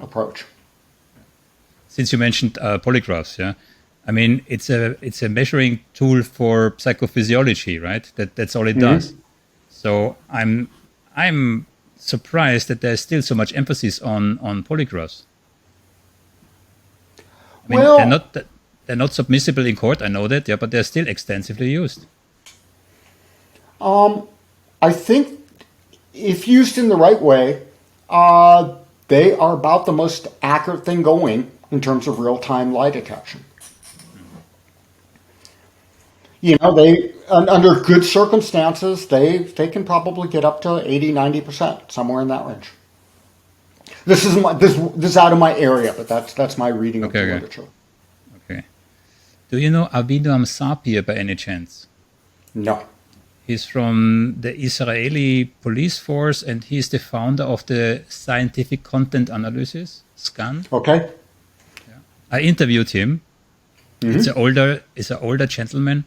approach. Since you mentioned polygraphs, yeah, I mean it's a measuring tool for psychophysiology, right? That's all it does. So I'm surprised that there's still so much emphasis on polygraphs. I mean, they're not submissible in court. I know that, yeah, but they're still extensively used. I think if used in the right way, they are about the most accurate thing going in terms of real-time lie detection. You know, under good circumstances, they can probably get up to 80-90%, somewhere in that range. This is out of my area, but that's my reading of the literature. Okay. Do you know Avinoam Sapir by any chance? No. He's from the Israeli police force, and he's the founder of the scientific content analysis, SCAN. Okay. Yeah. I interviewed him. Mm-hmm. It's an older gentleman.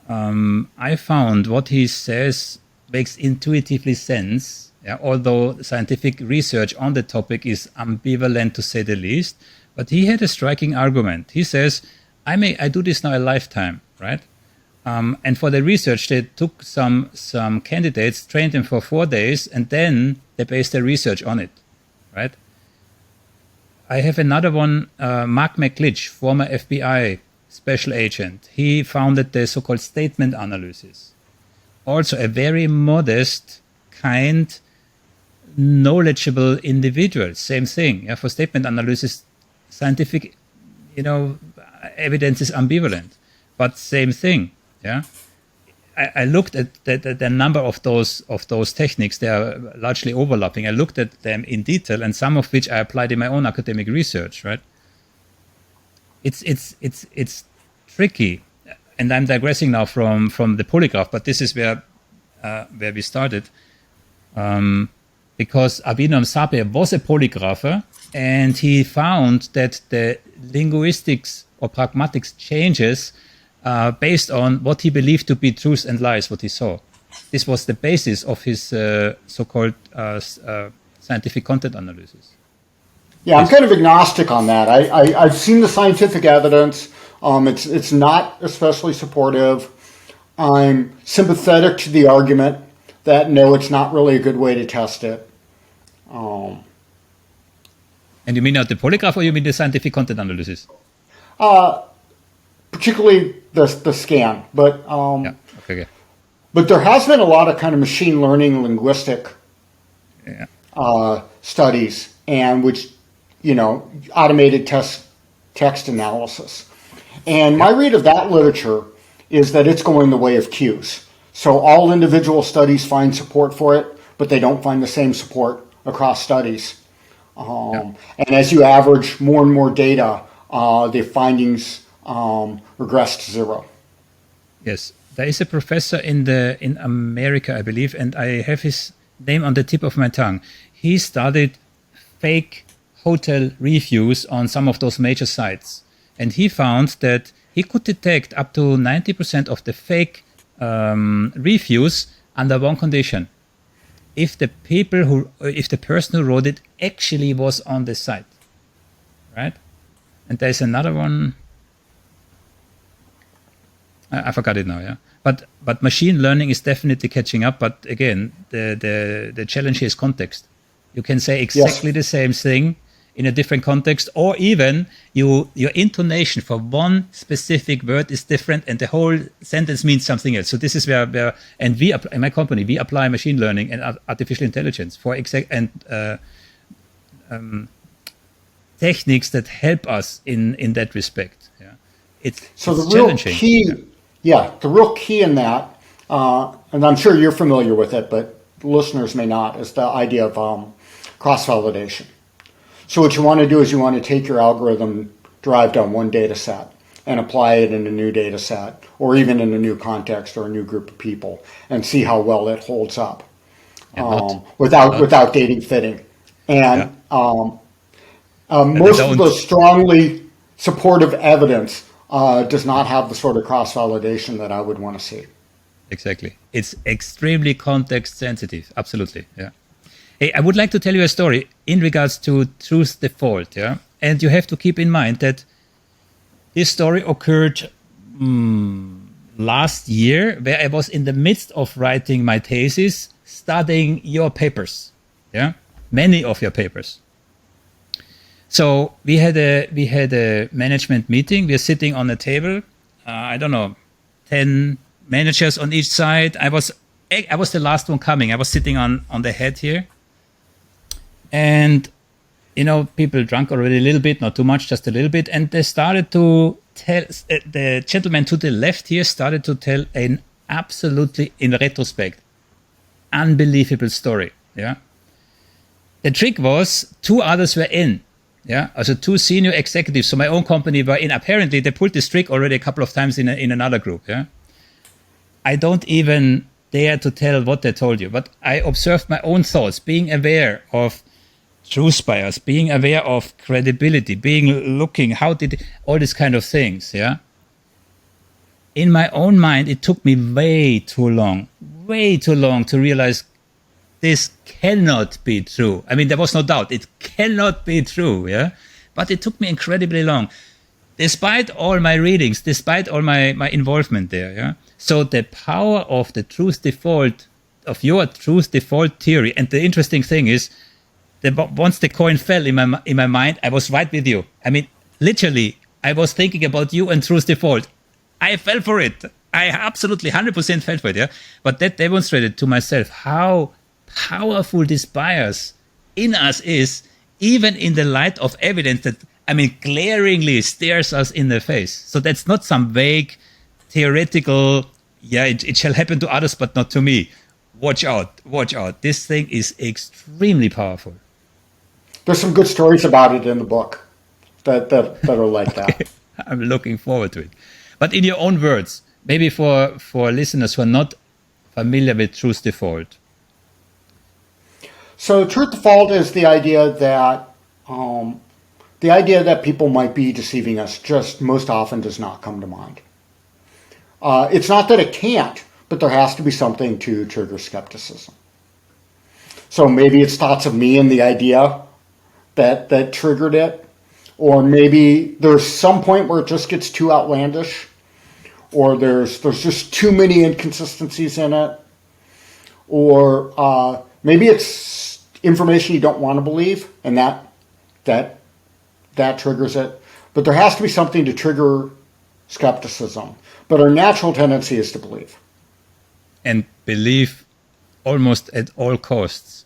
I found what he says makes intuitively sense. Yeah, although scientific research on the topic is ambivalent to say the least, but he had a striking argument. He says, I do this now a lifetime, right? And for the research, they took some candidates, trained them for 4 days, and then they based their research on it, right? I have another one, Mark Mcclitch, former FBI special agent. He founded the so-called statement analysis. Also a very modest, kind, knowledgeable individual. Same thing. Yeah, for statement analysis, scientific, evidence is ambivalent, but same thing. Yeah, I looked at the number of those techniques. They are largely overlapping. I looked at them in detail, and some of which I applied in my own academic research. Right. It's tricky, and I'm digressing now from the polygraph, but this is where we started. Because Avinoam Sapir was a polygrapher, and he found that the linguistics or pragmatics changes based on what he believed to be truth and lies, what he saw. This was the basis of his so-called scientific content analysis. Yeah, I'm kind of agnostic on that. I've seen the scientific evidence. It's not especially supportive. I'm sympathetic to the argument that no, it's not really a good way to test it. And you mean not the polygraph, or you mean the scientific content analysis? Particularly the scan, but Yeah. Okay. but there has been a lot of kind of machine learning linguistic Yeah. studies, and which automated text analysis. And my read of that literature is that it's going the way of cues. So all individual studies find support for it, but they don't find the same support across studies. And as you average more and more data, the findings regress to zero. Yes, there is a professor in America, I believe, and I have his name on the tip of my tongue. He studied fake hotel reviews on some of those major sites, and he found that he could detect up to 90% of the fake reviews under one condition: if the person who wrote it actually was on the site, right? And there's another one. I forgot it now. Yeah, but machine learning is definitely catching up. But again, the challenge here is context. You can say exactly the same thing in a different context, or even your intonation for one specific word is different, and the whole sentence means something else. So this is where and we in my company we apply machine learning and artificial intelligence for techniques that help us in that respect. Yeah, it's the challenging. Real key, the real key in that, and I'm sure you're familiar with it, but listeners may not, is the idea of cross-validation. So what you want to do is you want to take your algorithm derived on one data set and apply it in a new data set, or even in a new context or a new group of people, and see how well it holds up without dating fitting. And most of the strongly supportive evidence does not have the sort of cross-validation that I would want to see. Exactly. It's extremely context sensitive. Absolutely. Yeah. Hey, I would like to tell you a story in regards to truth default. Yeah. And you have to keep in mind that this story occurred last year, where I was in the midst of writing my thesis, studying your papers. Yeah. Many of your papers. So we had a management meeting. We are sitting on a table. I don't know, 10 managers on each side. I was the last one coming. I was sitting on the head here, and people drank already a little bit, not too much, just a little bit, and they started to tell. The gentleman to the left here started to tell an absolutely, in retrospect, unbelievable story. Yeah. The trick was 2 others were in. Yeah, also 2 senior executives, so my own company were in. Apparently, they pulled this trick already a couple of times in another group. Yeah, I don't even dare to tell what they told you, but I observed my own thoughts, being aware of truth bias, being aware of credibility, looking how did all these kind of things. Yeah, in my own mind, it took me way too long to realize this cannot be true. I mean, there was no doubt. It cannot be true, yeah? But it took me incredibly long, despite all my readings, despite all my involvement there, yeah? So the power of the truth default, of your truth default theory, and the interesting thing is, once the coin fell in my mind, I was right with you. I mean, literally, I was thinking about you and truth default. I fell for it. I absolutely 100% fell for it, yeah? But that demonstrated to myself how powerful this bias in us is, even in the light of evidence that, glaringly stares us in the face. So that's not some vague, theoretical, it shall happen to others, but not to me. Watch out. This thing is extremely powerful. There's some good stories about it in the book that are like that. I'm looking forward to it. But in your own words, maybe for listeners who are not familiar with truth default. So truth default is the idea that people might be deceiving us just most often does not come to mind. It's not that it can't, but there has to be something to trigger skepticism. So maybe it's thoughts of me and the idea that triggered it. or maybe there's some point where it just gets too outlandish, or there's just too many inconsistencies in it, or maybe it's information you don't want to believe, and that triggers it. But there has to be something to trigger skepticism. But our natural tendency is to believe. And believe almost at all costs.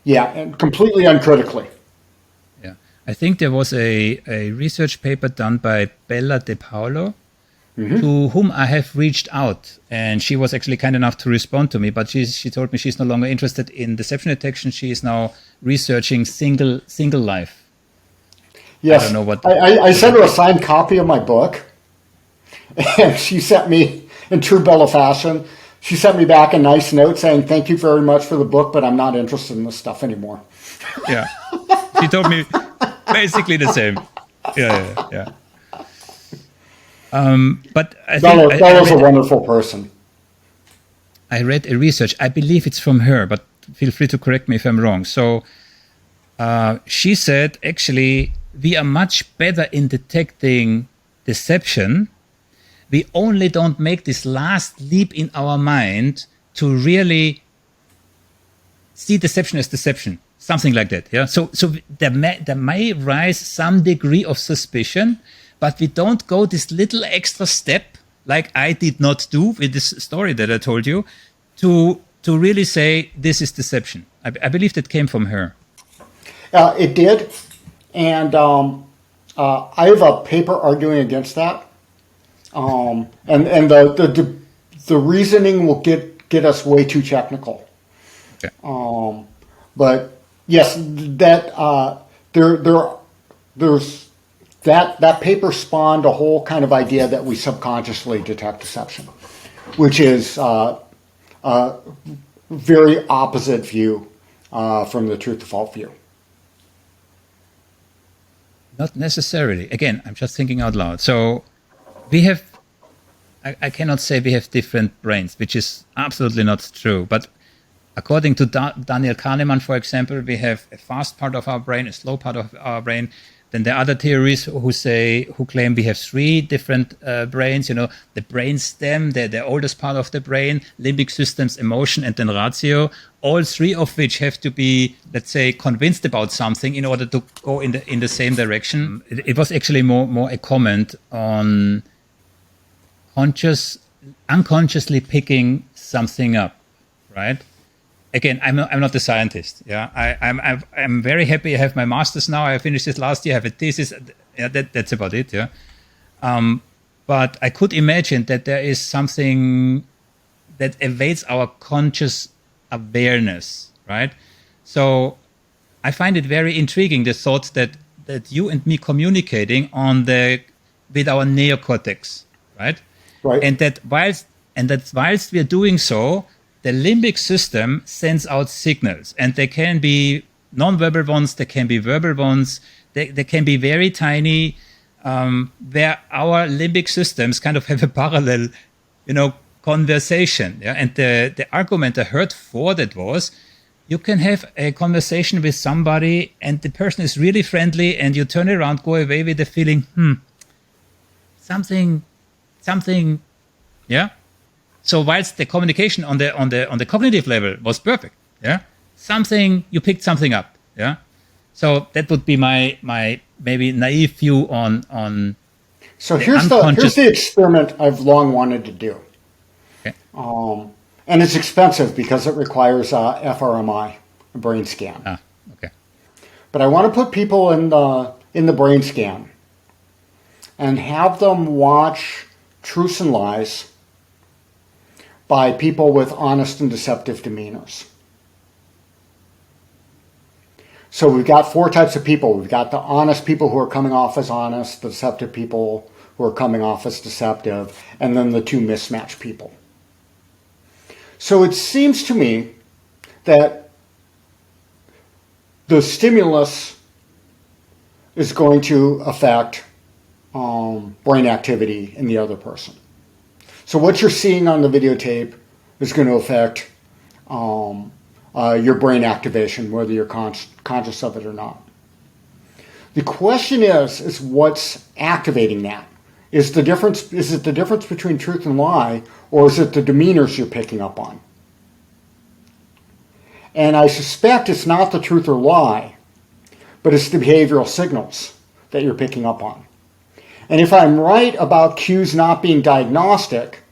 Yeah, and completely uncritically. Yeah. I think there was a research paper done by Bella De Paolo, to whom I have reached out. And she was actually kind enough to respond to me, but she told me she's no longer interested in deception detection. She is now researching single life. Yes, I don't know what I sent her a signed copy of my book, and she sent me, in true Bella fashion, she sent me back a nice note saying, "Thank you very much for the book, but I'm not interested in this stuff anymore." Yeah, she told me basically the same. Yeah. But I think Bella's a wonderful person. I read a research. I believe it's from her, but feel free to correct me if I'm wrong. So she said, actually, we are much better in detecting deception. We only don't make this last leap in our mind to really see deception as deception, something like that. Yeah. So there may rise some degree of suspicion, but we don't go this little extra step, like I did not do with this story that I told you, to really say this is deception. I believe that came from her. It did, and I have a paper arguing against that. And the reasoning will get us way too technical. Okay. But yes, there's that paper spawned a whole kind of idea that we subconsciously detect deception, which is a very opposite view from the truth to fault view. Not necessarily. Again, I'm just thinking out loud. So we have, I cannot say we have different brains, which is absolutely not true. But according to Daniel Kahneman, for example, we have a fast part of our brain, a slow part of our brain. Then there are other theories who claim we have three different brains, the brain stem, the oldest part of the brain, limbic systems, emotion, and then ratio, all three of which have to be, let's say, convinced about something in order to go in the same direction. It was actually more a comment on unconsciously picking something up, right? Again, I'm not a scientist. Yeah, I'm very happy. I have my master's now. I finished this last year. I have a thesis. Yeah, that's about it. Yeah, but I could imagine that there is something that evades our conscious awareness, right? So I find it very intriguing, the thought that you and me communicating with our neocortex, right? Right. And that whilst we are doing so, the limbic system sends out signals, and they can be non-verbal ones, they can be verbal ones, they can be very tiny, where our limbic systems kind of have a parallel, conversation. Yeah? And the argument I heard for that was, you can have a conversation with somebody and the person is really friendly, and you turn around, go away with the feeling, something, yeah? So whilst the communication on the cognitive level was perfect, yeah, you picked something up, yeah. So that would be my maybe naive view on. So here's the experiment I've long wanted to do, okay. And it's expensive because it requires fMRI, a brain scan. Okay. But I want to put people in the brain scan and have them watch Truths and Lies by people with honest and deceptive demeanors. So we've got four types of people. We've got the honest people who are coming off as honest, the deceptive people who are coming off as deceptive, and then the two mismatched people. So it seems to me that the stimulus is going to affect brain activity in the other person. So what you're seeing on the videotape is going to affect your brain activation, whether you're conscious of it or not. The question is what's activating that? Is it the difference between truth and lie, or is it the demeanors you're picking up on? And I suspect it's not the truth or lie, but it's the behavioral signals that you're picking up on. And if I'm right about cues not being diagnostic,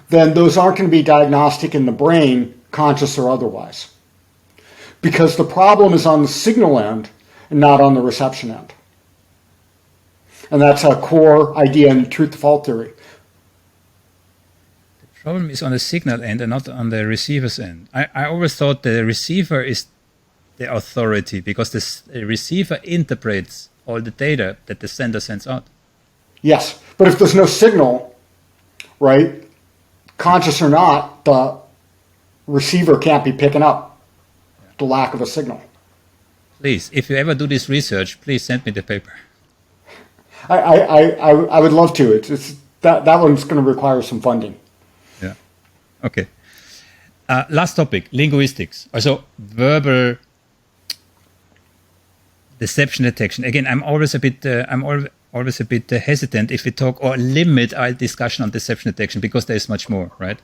then those aren't going to be diagnostic in the brain, conscious or otherwise. Because the problem is on the signal end and not on the reception end. And that's a core idea in truth-to-fault theory. The problem is on the signal end and not on the receiver's end. I always thought the receiver is the authority because the receiver interprets all the data that the sender sends out. Yes, but if there's no signal, right, conscious or not, the receiver can't be picking up the lack of a signal. Please, if you ever do this research, please send me the paper. I would love to. It's that one's going to require some funding. Yeah. Okay. Last topic: linguistics. Also, verbal deception detection. Again, I'm always a bit. Always a bit hesitant if we talk or limit our discussion on deception detection because there is much more, right?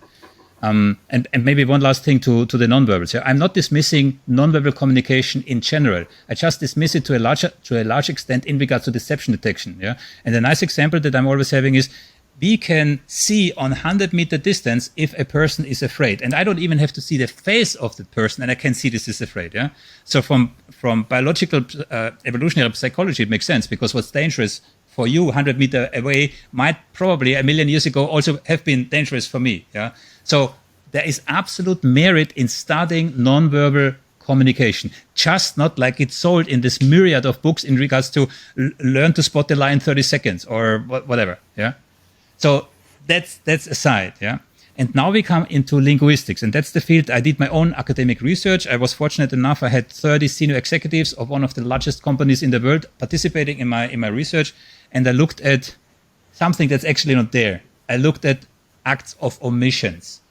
And maybe one last thing to the nonverbals. Yeah? I'm not dismissing nonverbal communication in general. I just dismiss it to a large extent in regards to deception detection. Yeah. And a nice example that I'm always having is we can see on 100-meter distance if a person is afraid, and I don't even have to see the face of the person, and I can see this is afraid. Yeah. So from biological evolutionary psychology, it makes sense because what's dangerous for you 100 meters away might probably 1 million years ago also have been dangerous for me. Yeah. So there is absolute merit in studying nonverbal communication, just not like it's sold in this myriad of books in regards to learn to spot the lie in 30 seconds or whatever. Yeah. So that's aside. Yeah. And now we come into linguistics, and that's the field. I did my own academic research. I was fortunate enough. I had 30 senior executives of one of the largest companies in the world participating in my research. And I looked at something that's actually not there. I looked at acts of omissions,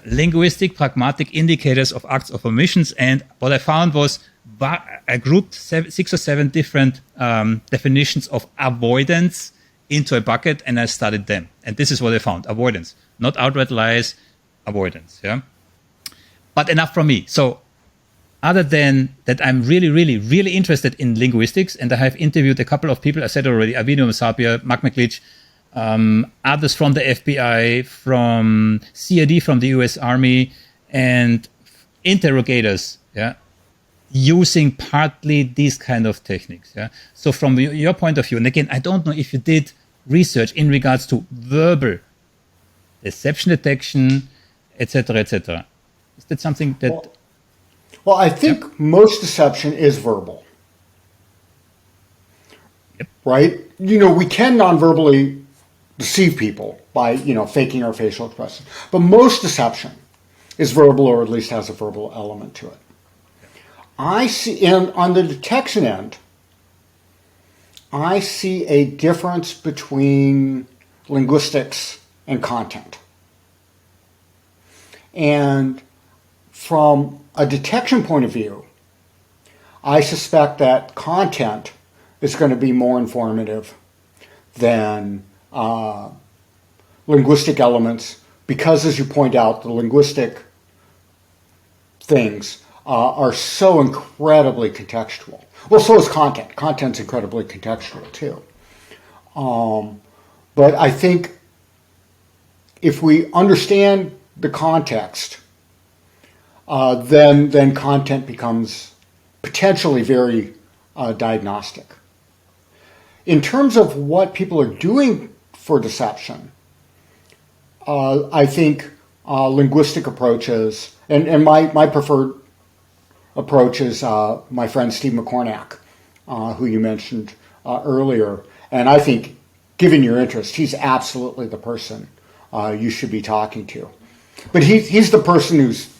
linguistic pragmatic indicators of acts of omissions. And what I found was I grouped 6 or 7 different definitions of avoidance into a bucket, and I studied them. And this is what I found: avoidance, not outright lies, avoidance. Yeah. But enough from me. So other than that, I'm really, really, really interested in linguistics, and I have interviewed a couple of people. I said already, Avino Sapia, Mcclitch, others from the FBI, from CID, from the US Army, and interrogators, using partly these kind of techniques. Yeah. So from your point of view, and again, I don't know if you did research in regards to verbal deception detection, etc., etc. Is that something that... Well, I think most deception is verbal. Yep. Right? We can non-verbally deceive people by, faking our facial expressions. But most deception is verbal, or at least has a verbal element to it. I see, and on the detection end, I see a difference between linguistics and content. And from a detection point of view, I suspect that content is going to be more informative than linguistic elements because, as you point out, the linguistic things are so incredibly contextual. Well, so is content. Content's incredibly contextual too. But I think if we understand the context, then content becomes potentially very diagnostic. In terms of what people are doing for deception, I think linguistic approaches, and my preferred approach is my friend Steve McCornack, who you mentioned earlier. And I think, given your interest, he's absolutely the person you should be talking to. But he's the person who's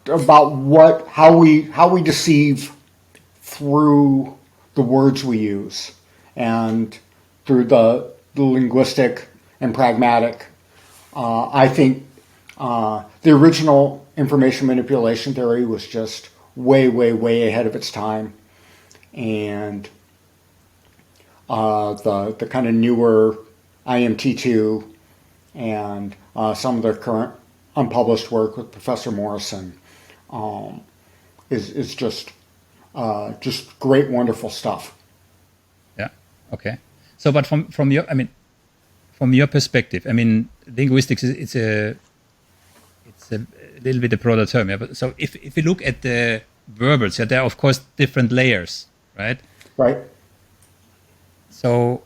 about how we deceive through the words we use and through the linguistic and pragmatic. I think the original information manipulation theory was just way, way, way ahead of its time. And the kind of newer IMT2 and some of their current unpublished work with Professor Morrison is just great, wonderful stuff. Yeah. Okay. So, but from your perspective, linguistics it's a little bit a broader term. Yeah. But so if you look at the verbals, there are of course different layers, right? Right. So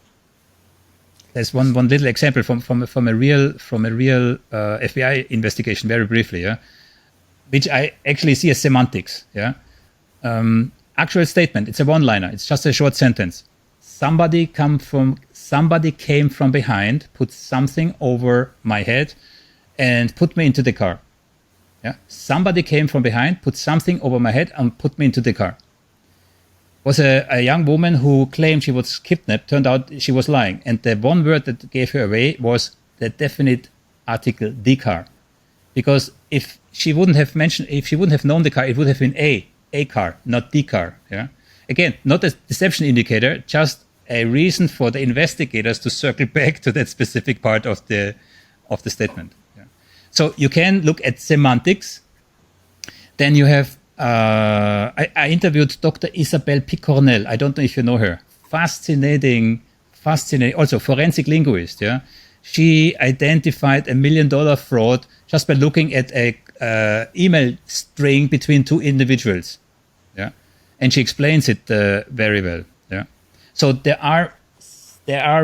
there's one little example from a real FBI investigation, very briefly, yeah, which I actually see as semantics. Yeah, actual statement. It's a one-liner. It's just a short sentence. Somebody came from behind, put something over my head, and put me into the car. Yeah, somebody came from behind, put something over my head, and put me into the car. Was a young woman who claimed she was kidnapped. Turned out she was lying, and the one word that gave her away was the definite article "the car," because if she wouldn't have known the car, it would have been a car, not the car. Yeah, again, not a deception indicator, just a reason for the investigators to circle back to that specific part of the statement. Yeah. So you can look at semantics. Then you have. I interviewed Dr. Isabelle Picornell. I don't know if you know her. Fascinating. Also, forensic linguist. Yeah, she identified $1 million fraud just by looking at a email string between two individuals. Yeah, and she explains it very well. Yeah, so there are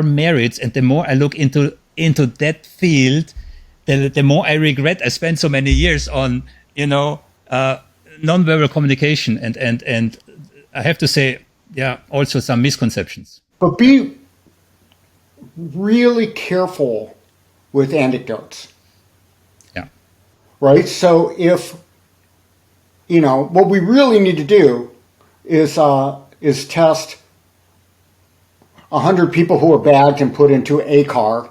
merits, and the more I look into that field, the more I regret I spent so many years on non-verbal communication, and I have to say, also some misconceptions. But be really careful with anecdotes. Yeah. Right? So if, what we really need to do is test 100 people who were bagged and put into a car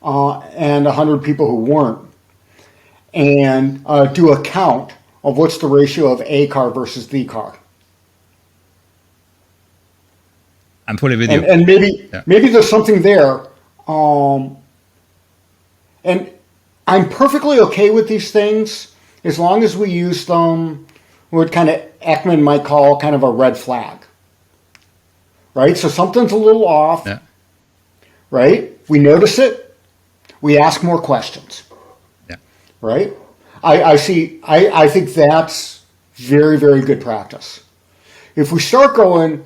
and 100 people who weren't, and do a count of what's the ratio of a car versus the car. I'm fully with you. And maybe there's something there. And I'm perfectly okay with these things as long as we use them what kind of Ekman might call kind of a red flag. Right? So something's a little off. Yeah. Right? We notice it. We ask more questions. Yeah. Right? I think that's very, very good practice. If we start going,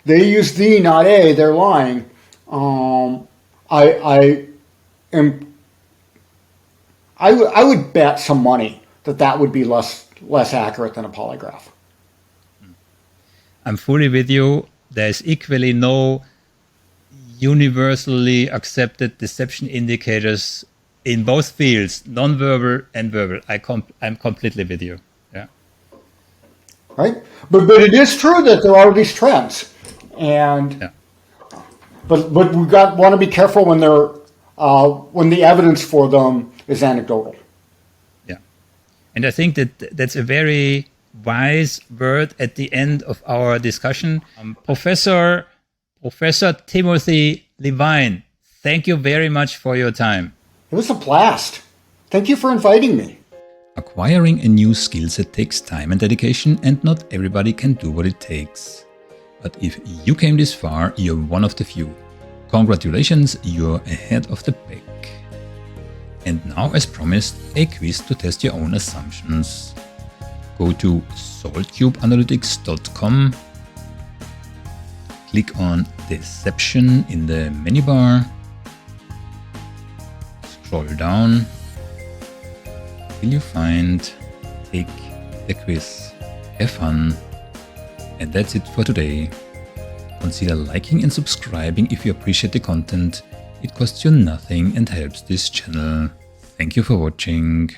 they use the, not a, they're lying, I would bet some money that would be less accurate than a polygraph. I'm fully with you. There's equally no universally accepted deception indicators in both fields, non-verbal and verbal. I'm completely with you. Yeah. Right? But it is true that there are these trends. And but we want to be careful when when the evidence for them is anecdotal. Yeah. And I think that's a very wise word at the end of our discussion. Professor Timothy Levine, thank you very much for your time. It was a blast. Thank you for inviting me. Acquiring a new skill set takes time and dedication, and not everybody can do what it takes. But if you came this far, you're one of the few. Congratulations, you're ahead of the pack. And now, as promised, a quiz to test your own assumptions. Go to SaltCubeAnalytics.com, click on Deception in the menu bar, scroll down till you find Take the Quiz. Have fun. And that's it for today. Consider liking and subscribing if you appreciate the content. It costs you nothing and helps this channel. Thank you for watching.